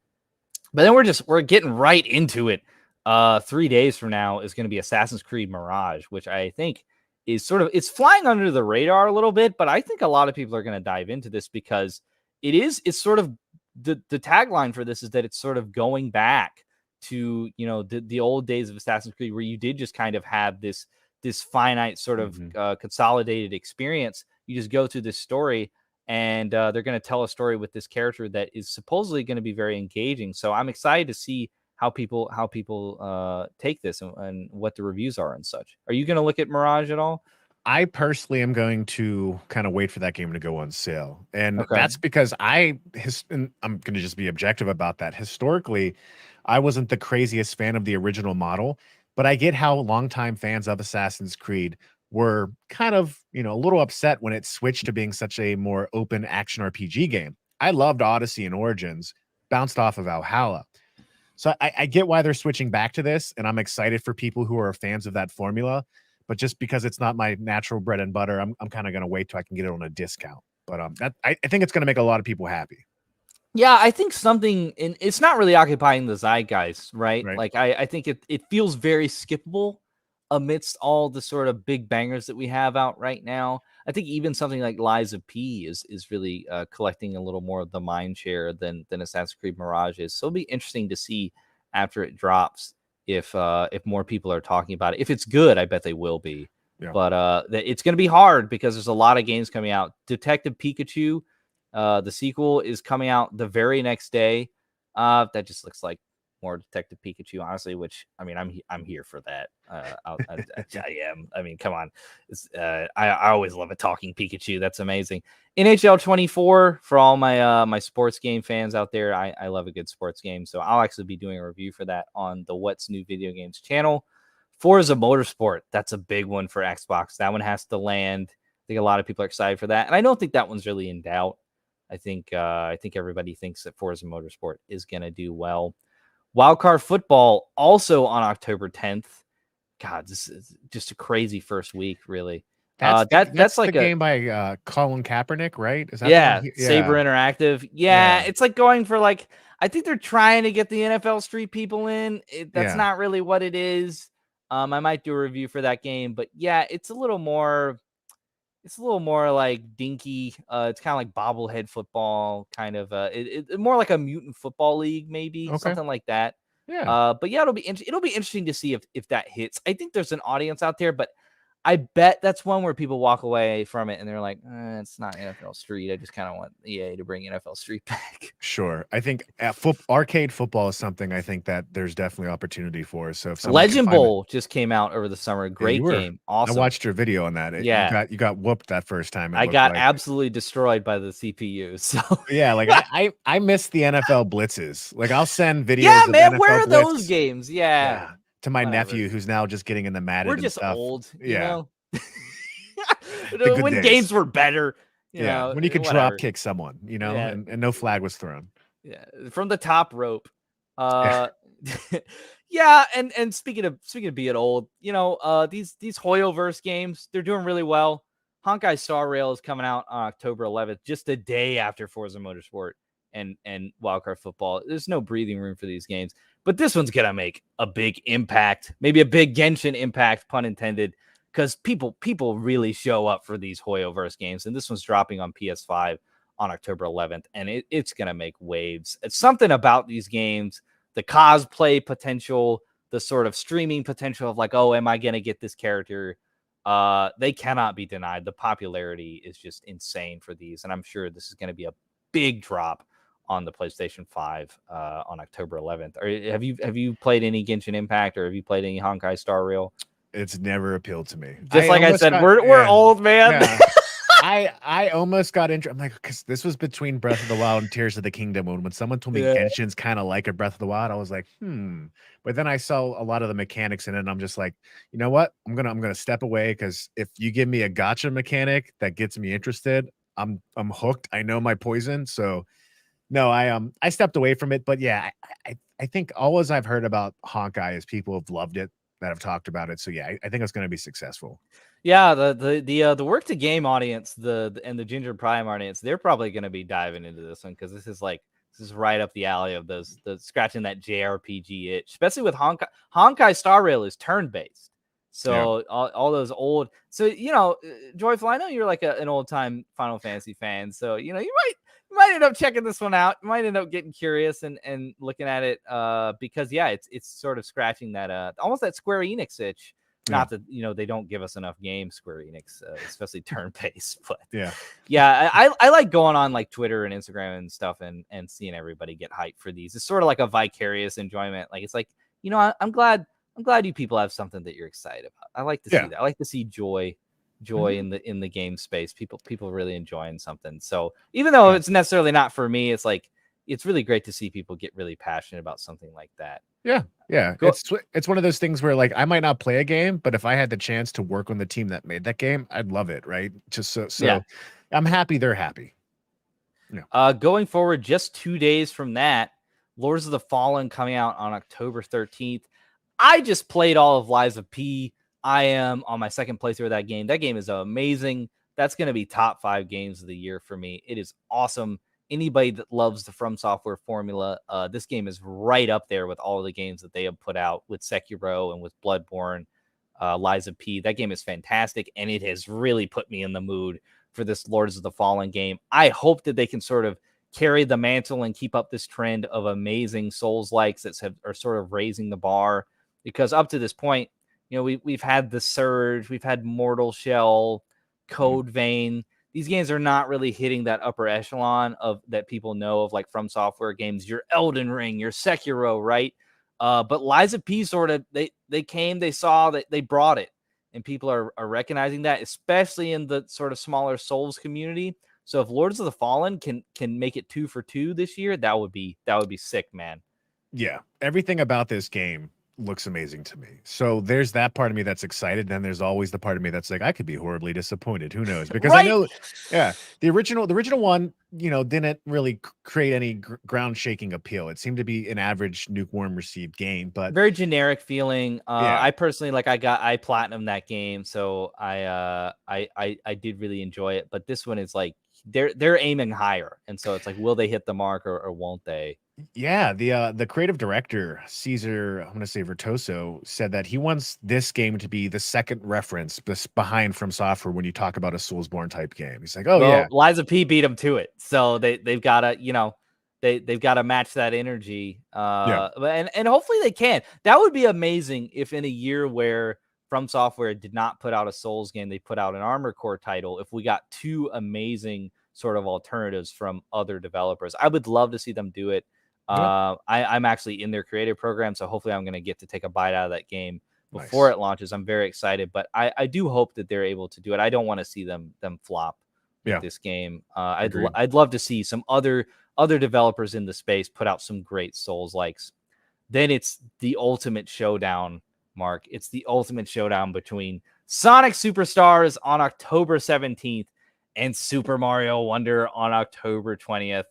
But then we're getting right into it. 3 days from now is going to be Assassin's Creed Mirage, which I think is it's flying under the radar a little bit, but I think a lot of people are going to dive into this because it's sort of the tagline for this is that it's sort of going back to, the old days of Assassin's Creed where you did just kind of have this finite sort of consolidated experience. You just go through this story, and they're going to tell a story with this character that is supposedly going to be very engaging. So I'm excited to see how people take this and what the reviews are and such. Are you going to look at Mirage at all? I personally am going to kind of wait for that game to go on sale. And Okay. that's because and I'm going to just be objective about that. Historically, I wasn't the craziest fan of the original model, but I get how longtime fans of Assassin's Creed were kind of, a little upset when it switched to being such a more open action RPG game. I loved Odyssey and Origins, bounced off of Valhalla. So I get why they're switching back to this, and I'm excited for people who are fans of that formula. But just because it's not my natural bread and butter, I'm kind of going to wait till I can get it on a discount. But I think it's going to make a lot of people happy. Yeah, I think it's not really occupying the zeitgeist, right? Right. Like I think it feels very skippable amidst all the sort of big bangers that we have out right now. I think even something like Lies of P is really collecting a little more of the mind share than Assassin's Creed Mirage is. So it'll be interesting to see after it drops if more people are talking about it. If it's good, I bet they will be. Yeah. But it's going to be hard because there's a lot of games coming out. Detective Pikachu, the sequel is coming out the very next day. That just looks like more Detective Pikachu, honestly. Which I mean, I'm here for that. I am. I mean, come on. I always love a talking Pikachu. That's amazing. NHL 24 for all my my sports game fans out there. I love a good sports game, so I'll actually be doing a review for that on the What's New Video Games channel. Forza Motorsport, that's a big one for Xbox. That one has to land. I think a lot of people are excited for that, and I don't think that one's really in doubt. I think everybody thinks that Forza Motorsport is going to do well. Wildcard Football also on October 10th. God, this is just a crazy first week, really. That's like the game by Colin Kaepernick, right? Is that yeah, the one? Saber Interactive. Yeah, it's like going for like I think they're trying to get the NFL Street people in. That's not really what it is. I might do a review for that game, but yeah, it's a little more like dinky. It's kind of like bobblehead football, kind of. More like a mutant football league, maybe something like that. Yeah. But yeah, it'll be interesting to see if that hits. I think there's an audience out there, but I bet that's one where people walk away from it and they're like, it's not NFL Street. I just kind of want EA to bring NFL Street back. Sure. I think arcade football is something I think that there's definitely opportunity for. So if Legend Bowl just came out over the summer. Great Yeah, game. Awesome. I watched your video on that. You got whooped that first time. I got absolutely destroyed by the CPU. So yeah, like I miss the NFL blitzes. Like I'll send videos. Yeah, man, NFL where are blitz, those games? Yeah. to my nephew who's now just getting in the Madden. We're just stuff. old. Yeah. When games were better. You know, when you could drop kick someone, and no flag was thrown. Yeah, from the top rope. Yeah, and speaking of being old, these Hoyoverse games, they're doing really well. Honkai Star Rail is coming out on October 11th, just a day after Forza Motorsport and Wildcard Football. There's no breathing room for these games, but this one's gonna make a big impact, maybe a big Genshin impact, pun intended, because people really show up for these Hoyoverse games, and this one's dropping on PS5 on October 11th, and it's gonna make waves. It's something about these games, the cosplay potential, the sort of streaming potential of like, oh, am I gonna get this character? They cannot be denied. The popularity is just insane for these, and I'm sure this is going to be a big drop on the PlayStation 5 on October 11th. Have you played any Genshin Impact, or have you played any Honkai Star Rail? It's never appealed to me. Just like I said, we're old, man. Yeah. I almost got interested. I'm like, because this was between Breath of the Wild and Tears of the Kingdom. When someone told me Genshin's kind of like a Breath of the Wild, I was like, But then I saw a lot of the mechanics in it, and I'm just like, you know what? I'm gonna step away, because if you give me a gotcha mechanic that gets me interested, I'm hooked. I know my poison. So no, I stepped away from it. But yeah, I think always I've heard about Honkai is people have loved it, that have talked about it. So yeah, I think it's going to be successful. Yeah, the work to game audience, and the Ginger Prime audience, they're probably going to be diving into this one, because this is like This is right up the alley of the scratching that JRPG itch, especially with Honkai Star Rail is turn based. So all those old, so Joyful, I know you're like an old time Final Fantasy fan, so you might end up checking this one out. You might end up getting curious and looking at it, because it's sort of scratching that almost that Square Enix itch. Not that they don't give us enough games, Square Enix, especially turn based, but I like going on like Twitter and Instagram and stuff and seeing everybody get hyped for these. It's sort of like a vicarious enjoyment. Like it's like I'm glad you people have something that you're excited about. I like to see that. I like to see joy in the game space. People really enjoying something. So even though it's necessarily not for me, it's like it's really great to see people get really passionate about something like that. Yeah. It's one of those things where like I might not play a game, but if I had the chance to work on the team that made that game, I'd love it, right? Just so I'm happy they're happy. Going forward, just 2 days from that, Lords of the Fallen coming out on October 13th. I just played all of Lies of P. I am on my second playthrough of that game. That game is amazing. That's going to be top 5 games of the year for me. It is awesome. Anybody that loves the From Software formula, this game is right up there with all the games that they have put out with Sekiro and with Bloodborne, Lies of P. That game is fantastic, and it has really put me in the mood for this Lords of the Fallen game. I hope that they can sort of carry the mantle and keep up this trend of amazing Souls-likes that are sort of raising the bar, because up to this point, we've had The Surge, we've had Mortal Shell, Code Vein. These games are not really hitting that upper echelon of that people know of, like From Software games, your Elden Ring, your Sekiro, right? But Lies of P sort of, they came, they saw that they brought it, and people are recognizing that, especially in the sort of smaller Souls community. So if Lords of the Fallen can make it 2 for 2 this year, that would be sick, man. Yeah, everything about this game looks amazing to me. So there's that part of me that's excited. Then there's always the part of me that's like, I could be horribly disappointed. Who knows? Because I know, the original one, didn't really create any ground shaking appeal. It seemed to be an average lukewarm received game, but very generic feeling. I personally I platinum that game, so I did really enjoy it. But this one is like they're aiming higher, and so it's like, will they hit the mark or won't they? Yeah, the creative director, Cesar, I'm going to say Virtuoso, said that he wants this game to be the second reference behind From Software when you talk about a Soulsborne type game. He's like, Lies of P beat them to it, so they've got to they've got to match that energy. And hopefully they can. That would be amazing if in a year where From Software did not put out a Souls game, they put out an Armored Core title. If we got 2 amazing sort of alternatives from other developers, I would love to see them do it. I'm actually in their creative program, so hopefully I'm going to get to take a bite out of that game before it launches. I'm very excited, but I do hope that they're able to do it. I don't want to see them flop with this game. I'd love to see some other developers in the space put out some great Souls likes. Then it's the ultimate showdown, Mark. It's the ultimate showdown between Sonic Superstars on October 17th and Super Mario Wonder on October 20th.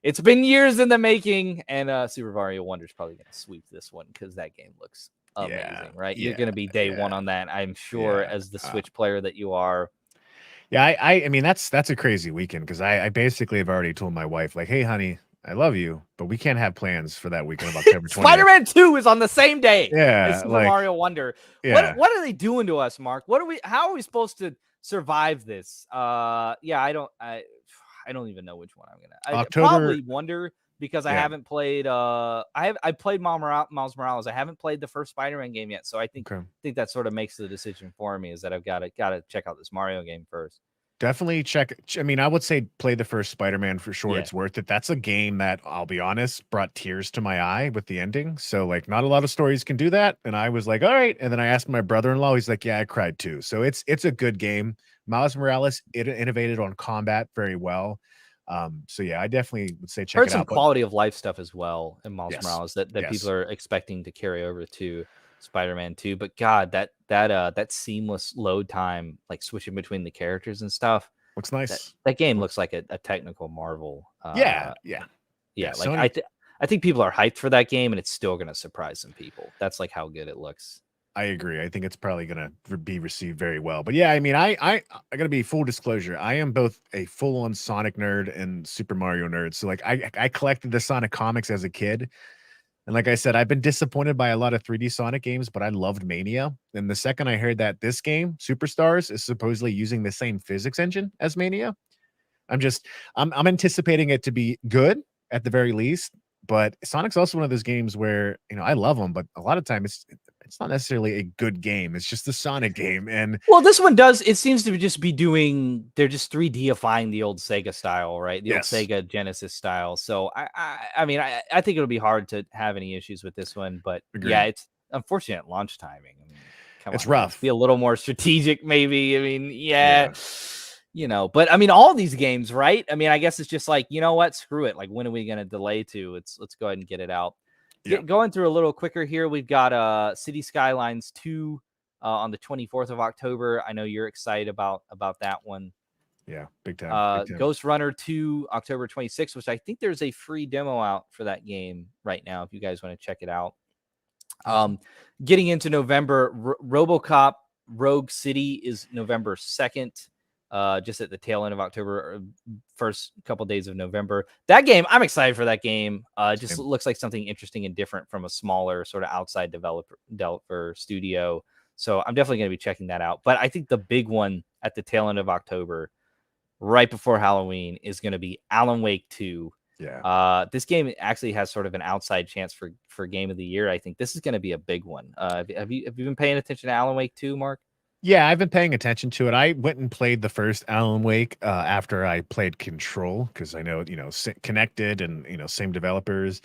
It's been years in the making, and Super Mario Wonder is probably going to sweep this one because that game looks amazing, right? You're going to be day one on that, I'm sure, as the Switch player that you are. Yeah, I mean, that's a crazy weekend, because I basically have already told my wife, like, hey, honey, I love you, but we can't have plans for that weekend of October 20th. Spider-Man 2 is on the same day as Super like, Mario Wonder. What are they doing to us, Mark? How are we supposed to survive this? I don't even know which one I'm gonna. Probably Wonder, because I haven't played. I played Miles Morales. I haven't played the first Spider-Man game yet, so I think that sort of makes the decision for me, is that I've got to check out this Mario game first. Definitely check. I mean, I would say play the first Spider-Man for sure. It's worth it. That's a game that, I'll be honest, brought tears to my eye with the ending. So like, not a lot of stories can do that. And I was like, all right. And then I asked my brother-in-law. He's like, yeah, I cried too. So it's a good game. Miles Morales, it innovated on combat very well. So yeah, I definitely would say check it out. Heard some quality of life stuff as well in Miles Morales that people are expecting to carry over to Spider-Man 2. But God, that seamless load time, like switching between the characters and stuff, looks nice. That game looks like a technical marvel. Yeah. Like I think people are hyped for that game, and it's still going to surprise some people. That's like how good it looks. I agree. I think it's probably gonna be received very well. But yeah, I mean, I gotta be full disclosure. I am both a full on Sonic nerd and Super Mario nerd. So like, I collected the Sonic comics as a kid, and like I said, I've been disappointed by a lot of 3D Sonic games, but I loved Mania. And the second I heard that this game, Superstars, is supposedly using the same physics engine as Mania, I'm just I'm anticipating it to be good at the very least. But Sonic's also one of those games where I love them, but a lot of time it's not necessarily a good game. It's just a Sonic game, and Well, this one does. It seems to just be doing. They're just 3Difying the old Sega style, right? The old yes, Sega Genesis style. So I mean, I think it'll be hard to have any issues with this one. But yeah, agreed. it's unfortunate launch timing. I mean, come It's on, guys, be rough. a little more strategic, maybe. I mean, yeah, Yeah, but I mean, all these games, right? I mean, I guess it's just like, you know what? Screw it. Like, when are we going to delay to? Let's go ahead and get it out. yeah, Going through a little quicker here. We've got City Skylines 2 on the 24th of October. I know you're excited about that one. yeah. Big time, big time. Ghost Runner 2, October 26th, which I think there's a free demo out for that game right now if you guys want to check it out. Awesome. Getting into November, RoboCop Rogue City is November 2nd. Just at the tail end of October, first couple days of November. That game, I'm excited for that game. Just Same. looks like something interesting and different from a smaller sort of outside developer studio. So I'm definitely going to be checking that out. But I think the big one at the tail end of October, right before Halloween, is going to be Alan Wake 2. Yeah. This game actually has sort of an outside chance for Game of the Year. I think this is going to be a big one. Have you been paying attention to Alan Wake 2, Mark? Yeah, I've been paying attention to it. I went and played the first Alan Wake after I played Control because I know connected and same developers.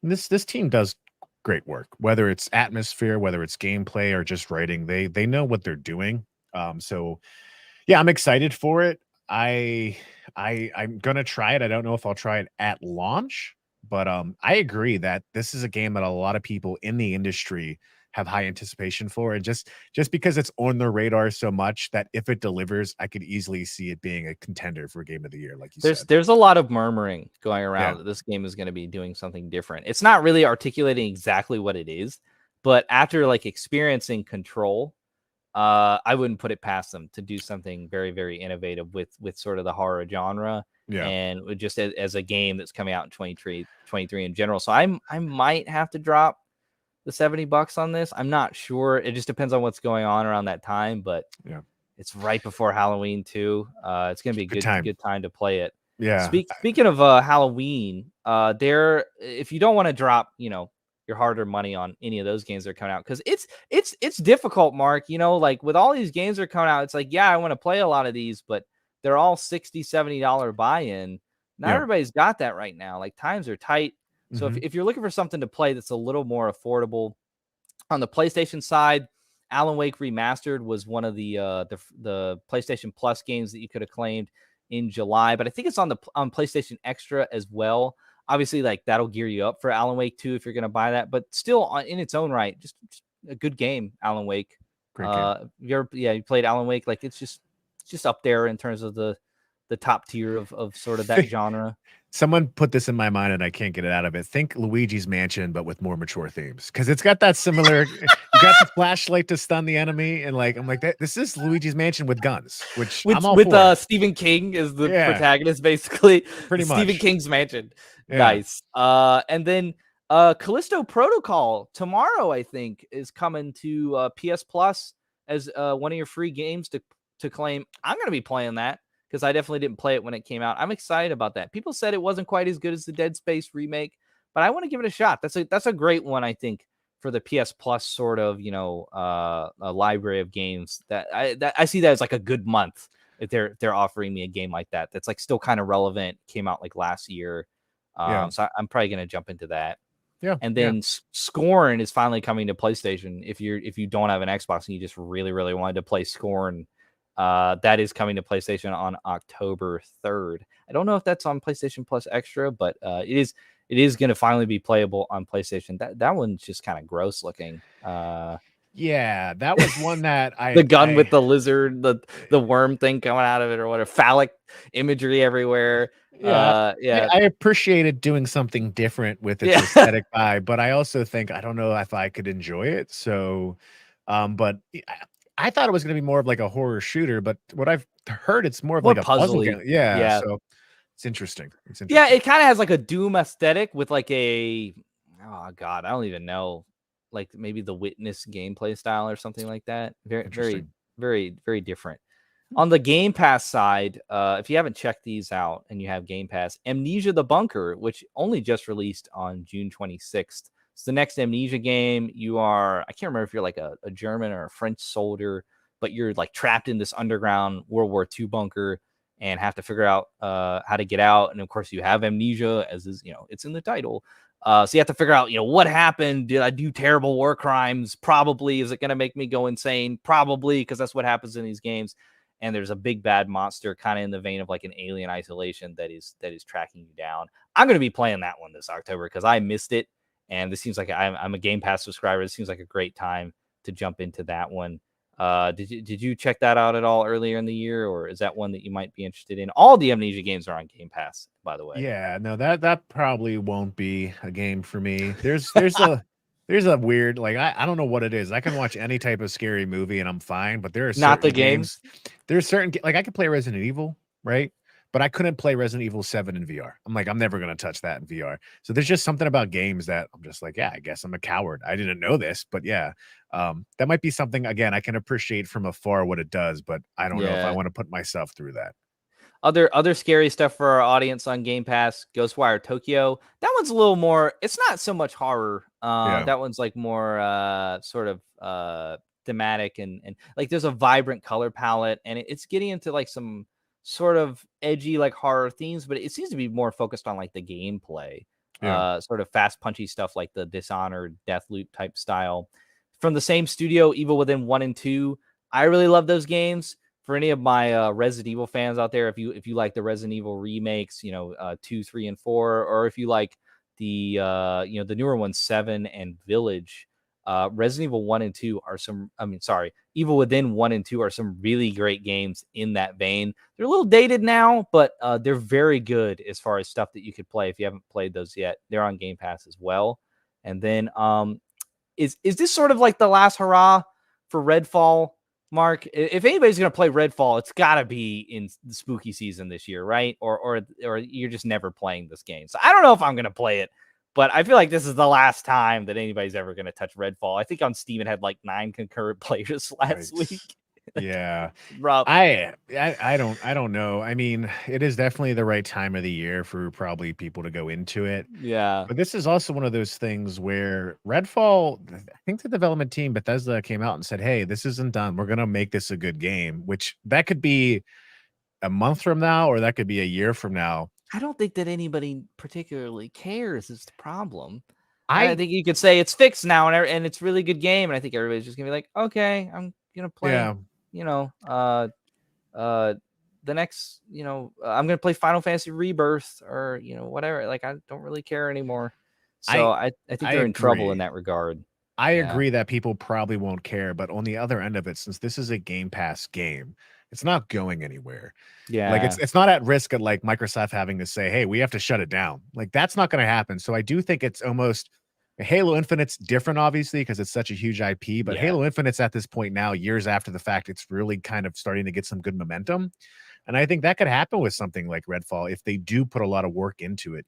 And this team does great work, whether it's atmosphere, whether it's gameplay, or just writing. They know what they're doing. So yeah, I'm excited for it. I I'm gonna try it. I don't know if I'll try it at launch, but I agree that this is a game that a lot of people in the industry have high anticipation for, and just because it's on their radar so much that if it delivers, I could easily see it being a contender for Game of the Year, like you said. There's a lot of murmuring going Yeah, around that this game is going to be doing something different. It's not really articulating exactly what it is, but after like experiencing Control, I wouldn't put it past them to do something very, very innovative with sort of the horror genre yeah, and just as a game that's coming out in 23 in general. So I might have to drop the $70 on this. I'm not sure. It just depends on what's going on around that time, but yeah. it's right before Halloween too. It's gonna be a Good time. good time to play it. Yeah, Speaking of Halloween, there if you don't want to drop, your harder money on any of those games that are coming out, because it's difficult, Mark. Like with all these games that are coming out, it's like, yeah, I want to play a lot of these, but they're all $60-$70 buy-in. Not yeah. everybody's got that right now. Like times are tight. So Hmm. if you're looking for something to play that's a little more affordable on the PlayStation side, Alan Wake Remastered was one of the PlayStation Plus games that you could have claimed in July, but I think it's on PlayStation Extra as well. Obviously, like that'll gear you up for Alan Wake 2 if you're going to buy that, but still in its own right, just a good game, Alan Wake. Great game. You played Alan Wake, like it's just up there in terms of the top tier of sort of that genre. Someone put this in my mind and I can't get it out of it. Think Luigi's Mansion, but with more mature themes. Because it's got that similar. You got the flashlight to stun the enemy, and I'm like that. This is Luigi's Mansion with guns, which I'm all for. Stephen King is the Yeah, protagonist, basically. pretty Stephen much. King's Mansion. Yeah, Nice. And then Callisto Protocol tomorrow, I think, is coming to PS Plus as one of your free games to claim. I'm going to be playing that because I definitely didn't play it when it came out. I'm excited about that. People said it wasn't quite as good as the Dead Space remake, but I want to give it a shot. That's a great one, I think, for the PS Plus sort of, a library of games that I see that as like a good month if they're offering me a game like that. That's like still kind of relevant. Came out like last year. yeah, So I'm probably going to jump into that. yeah, And yeah. then Scorn is finally coming to PlayStation. If you don't have an Xbox and you just really, really wanted to play Scorn, that is coming to PlayStation on October 3rd. I don't know if that's on PlayStation Plus Extra, but it is going to finally be playable on PlayStation. That one's just kind of gross looking. Yeah, that was one that The gun with I the lizard, the worm thing coming out of it, or whatever, phallic imagery everywhere. yeah. Yeah, I appreciated doing something different with its yeah. aesthetic vibe, but I also think I don't know if I could enjoy it. So But I thought it was going to be more of like a horror shooter, but what I've heard, it's more of More like a puzzle puzzly. game. Yeah, Yeah. so it's interesting. It's Yeah, interesting. it kind of has like a Doom aesthetic with like oh god, I don't even know, like maybe the Witness gameplay style or something like that. Very, very, Interesting. very, very different. On the Game Pass side, if you haven't checked these out and you have Game Pass, Amnesia: The Bunker, which only just released on June 26th. It's the next Amnesia game. You are, I can't remember if you're like a German or a French soldier, but you're like trapped in this underground World War II bunker and have to figure out how to get out. And of course, you have amnesia, as is, it's in the title. So you have to figure out, what happened? Did I do terrible war crimes? Probably. Is it going to make me go insane? Probably, because that's what happens in these games. And there's a big bad monster, kind of in the vein of like an Alien Isolation, that is tracking you down. I'm going to be playing that one this October because I missed it, and this seems like I'm a Game Pass subscriber. It seems like a great time to jump into that one. Did you check that out at all earlier in the year, or is that one that you might be interested in? All the Amnesia games are on Game Pass, by the way. Yeah, no, that probably won't be a game for me. There's a weird, like, I don't know what it is. I can watch any type of scary movie and I'm fine, but there are Not the certain games. games. There's certain like I could play Resident Evil, right? But I couldn't play Resident Evil 7 in VR. I'm like, I'm never gonna touch that in VR. So there's just something about games that I'm just like, yeah, I guess I'm a coward. I didn't know this, but yeah, that might be something again I can appreciate from afar what it does, but I don't know if I Yeah. want to put myself through that. Other scary stuff for our audience on Game Pass, Ghostwire Tokyo. That one's a little more, it's not so much horror. Yeah, That one's like more sort of thematic, and like there's a vibrant color palette, and it's getting into like some sort of edgy like horror themes, but it seems to be more focused on like the gameplay. yeah, Sort of fast punchy stuff like the Dishonored Deathloop type style. From the same studio, Evil Within 1 and 2. I really love those games. For any of my Resident Evil fans out there, if you like the Resident Evil remakes, 2, 3, and 4, or if you like the the newer ones, 7 and Village, Resident Evil 1 and 2 are some. I mean, sorry, Evil Within 1 and 2 are some really great games in that vein. They're a little dated now, but they're very good as far as stuff that you could play if you haven't played those yet. They're on Game Pass as well. And then is this sort of like the last hurrah for Redfall? Mark, if anybody's going to play Redfall, it's got to be in the spooky season this year, right? Or you're just never playing this game. So I don't know if I'm going to play it, but I feel like this is the last time that anybody's ever going to touch Redfall. I think on Steam it had like 9 concurrent players last right. week. Yeah. Rough. I don't know. I mean, it is definitely the right time of the year for probably people to go into it. Yeah. But this is also one of those things where Redfall, I think the development team Bethesda came out and said, "Hey, this isn't done. We're gonna make this a good game," which that could be a month from now or that could be a year from now. I don't think that anybody particularly cares is the problem. I I think you could say it's fixed now and it's a really good game. And I think everybody's just going to be like, okay, I'm going to play, yeah, you know, uh, the next, I'm going to play Final Fantasy Rebirth or, whatever. Like, I don't really care anymore. So I I think I they're in trouble in agree. that regard. I Yeah. agree that people probably won't care, but on the other end of it, since this is a Game Pass game, it's not going anywhere. Like Yeah. it's not at risk of like Microsoft having to say, "Hey, we have to shut it down." Like that's not going to happen. So I do think it's almost Halo Infinite's different, obviously, because it's such a huge IP. But Yeah. Halo Infinite's at this point now, years after the fact, it's really kind of starting to get some good momentum. And I think that could happen with something like Redfall if they do put a lot of work into it.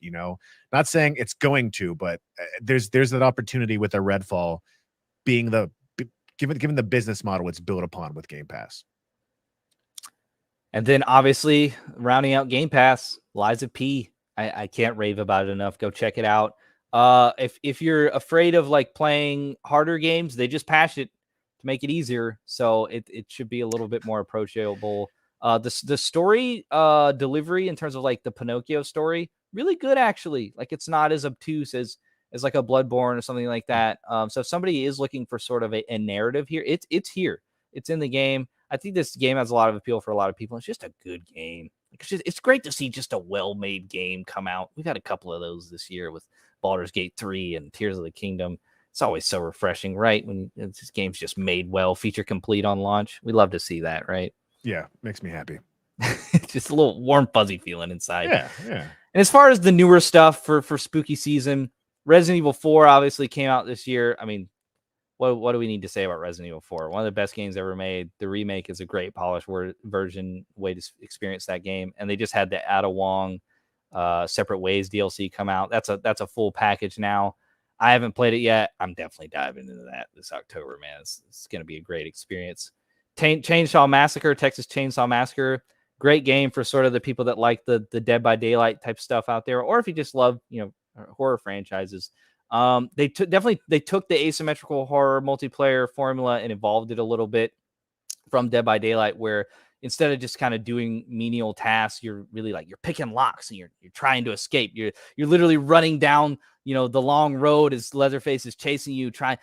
Not saying it's going to, but there's that opportunity with a Redfall being given the business model it's built upon with Game Pass. And then obviously rounding out Game Pass, Lies of P. I can't rave about it enough. Go check it out. If you're afraid of like playing harder games, they just patched it to make it easier. So it should be a little bit more approachable. The story delivery in terms of like the Pinocchio story, really good actually. Like it's not as obtuse as like a Bloodborne or something like that. So if somebody is looking for sort of a narrative here, it's here. It's in the game. I think this game has a lot of appeal for a lot of people. It's just a good game. It's great to see just a well-made game come out. We've had a couple of those this year with Baldur's Gate 3 and Tears of the Kingdom. It's always so refreshing, right? When this game's just made well, feature complete on launch. We love to see that, right? Yeah, makes me happy. Just a little warm, fuzzy feeling inside. Yeah, yeah. And as far as the newer stuff for spooky season, Resident Evil 4 obviously came out this year. I mean, what do we need to say about Resident Evil 4? One of the best games ever made. The remake is a great polished version way to experience that game. And they just had the Ada Wong Separate Ways DLC come out. That's a full package now. I haven't played it yet. I'm definitely diving into that this October, man. It's going to be a great experience. Chainsaw Massacre, Texas Chainsaw Massacre. Great game for sort of the people that like the Dead by Daylight type stuff out there, or if you just love, horror franchises. They took the asymmetrical horror multiplayer formula and evolved it a little bit from Dead by Daylight, where instead of just kind of doing menial tasks, you're really like you're picking locks and you're trying to escape. You're literally running down the long road as Leatherface is chasing you, trying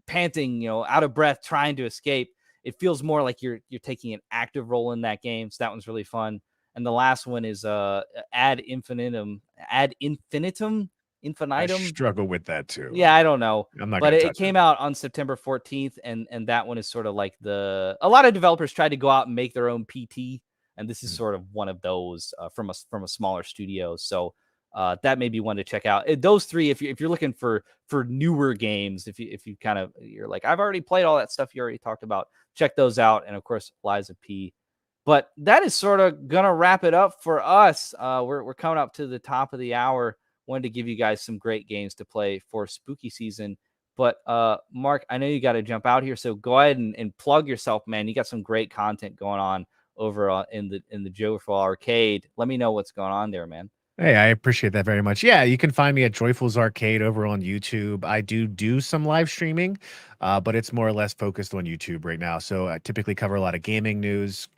panting, out of breath, trying to escape. It feels more like you're taking an active role in that game. So that one's really fun. And the last one is Ad Infinitum. I struggle with that too. Yeah, I don't know. But it came out on September 14th, and that one is sort of like a lot of developers tried to go out and make their own PT, and this is sort of one of those from a smaller studio. So that may be one to check out. Those three, if you're looking for newer games, if you kind of you're like, I've already played all that stuff you already talked about, check those out. And of course, Liza P. But that is sort of gonna wrap it up for us. We're coming up to the top of the hour. Wanted to give you guys some great games to play for spooky season. But Mark, I know you got to jump out here, so go ahead and plug yourself, man. You got some great content going on over in the Joyful Arcade. Let me know what's going on there, man. Hey, I appreciate that very much. Yeah, you can find me at Joyful's Arcade over on YouTube. I do some live streaming, but it's more or less focused on YouTube right now. So I typically cover a lot of gaming news,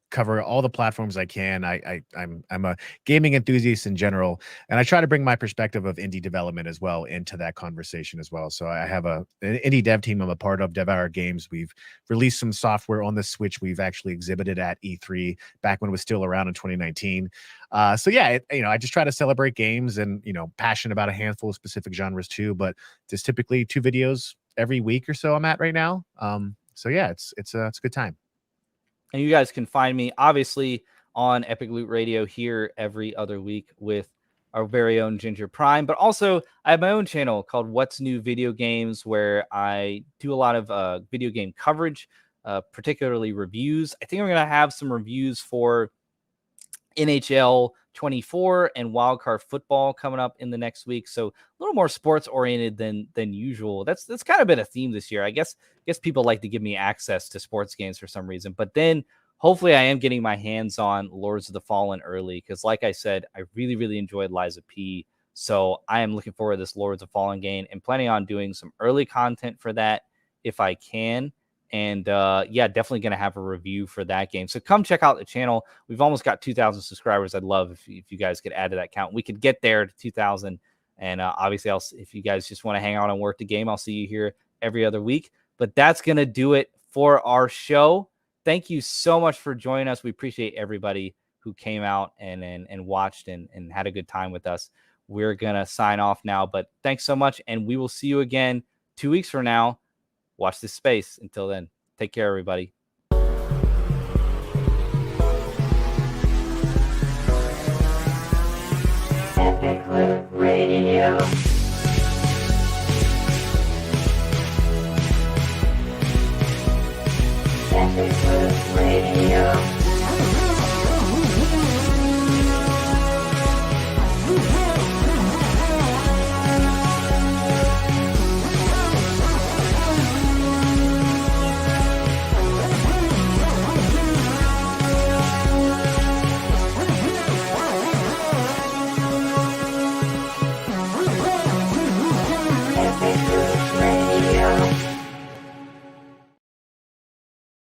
cover all the platforms I can. I'm a gaming enthusiast in general, and I try to bring my perspective of indie development as well into that conversation as well. So I have an indie dev team I'm a part of, Devour Games. We've released some software on the Switch. We've actually exhibited at E3 back when it was still around in 2019. So yeah, I just try to celebrate games and, passionate about a handful of specific genres too, but just typically 2 videos every week or so I'm at right now. So yeah, it's a good time. And you guys can find me obviously on Epic Loot Radio here every other week with our very own Ginger Prime, but also I have my own channel called What's New Video Games, where I do a lot of video game coverage, particularly reviews. I think I'm going to have some reviews for NHL 24 and wildcard football coming up in the next week. So a little more sports oriented than usual. That's kind of been a theme this year. I guess people like to give me access to sports games for some reason, but then hopefully I am getting my hands on Lords of the Fallen early. Cause like I said, I really, really enjoyed Liza P. So I am looking forward to this Lords of Fallen game and planning on doing some early content for that if I can. And definitely going to have a review for that game. So come check out the channel. We've almost got 2,000 subscribers. I'd love if you guys could add to that count. We could get there to 2,000. And obviously, if you guys just want to hang out and work the game, I'll see you here every other week. But that's going to do it for our show. Thank you so much for joining us. We appreciate everybody who came out and watched and had a good time with us. We're going to sign off now. But thanks so much. And we will see you again 2 weeks from now. Watch this space. Until then, take care, everybody. Epic Loot Radio.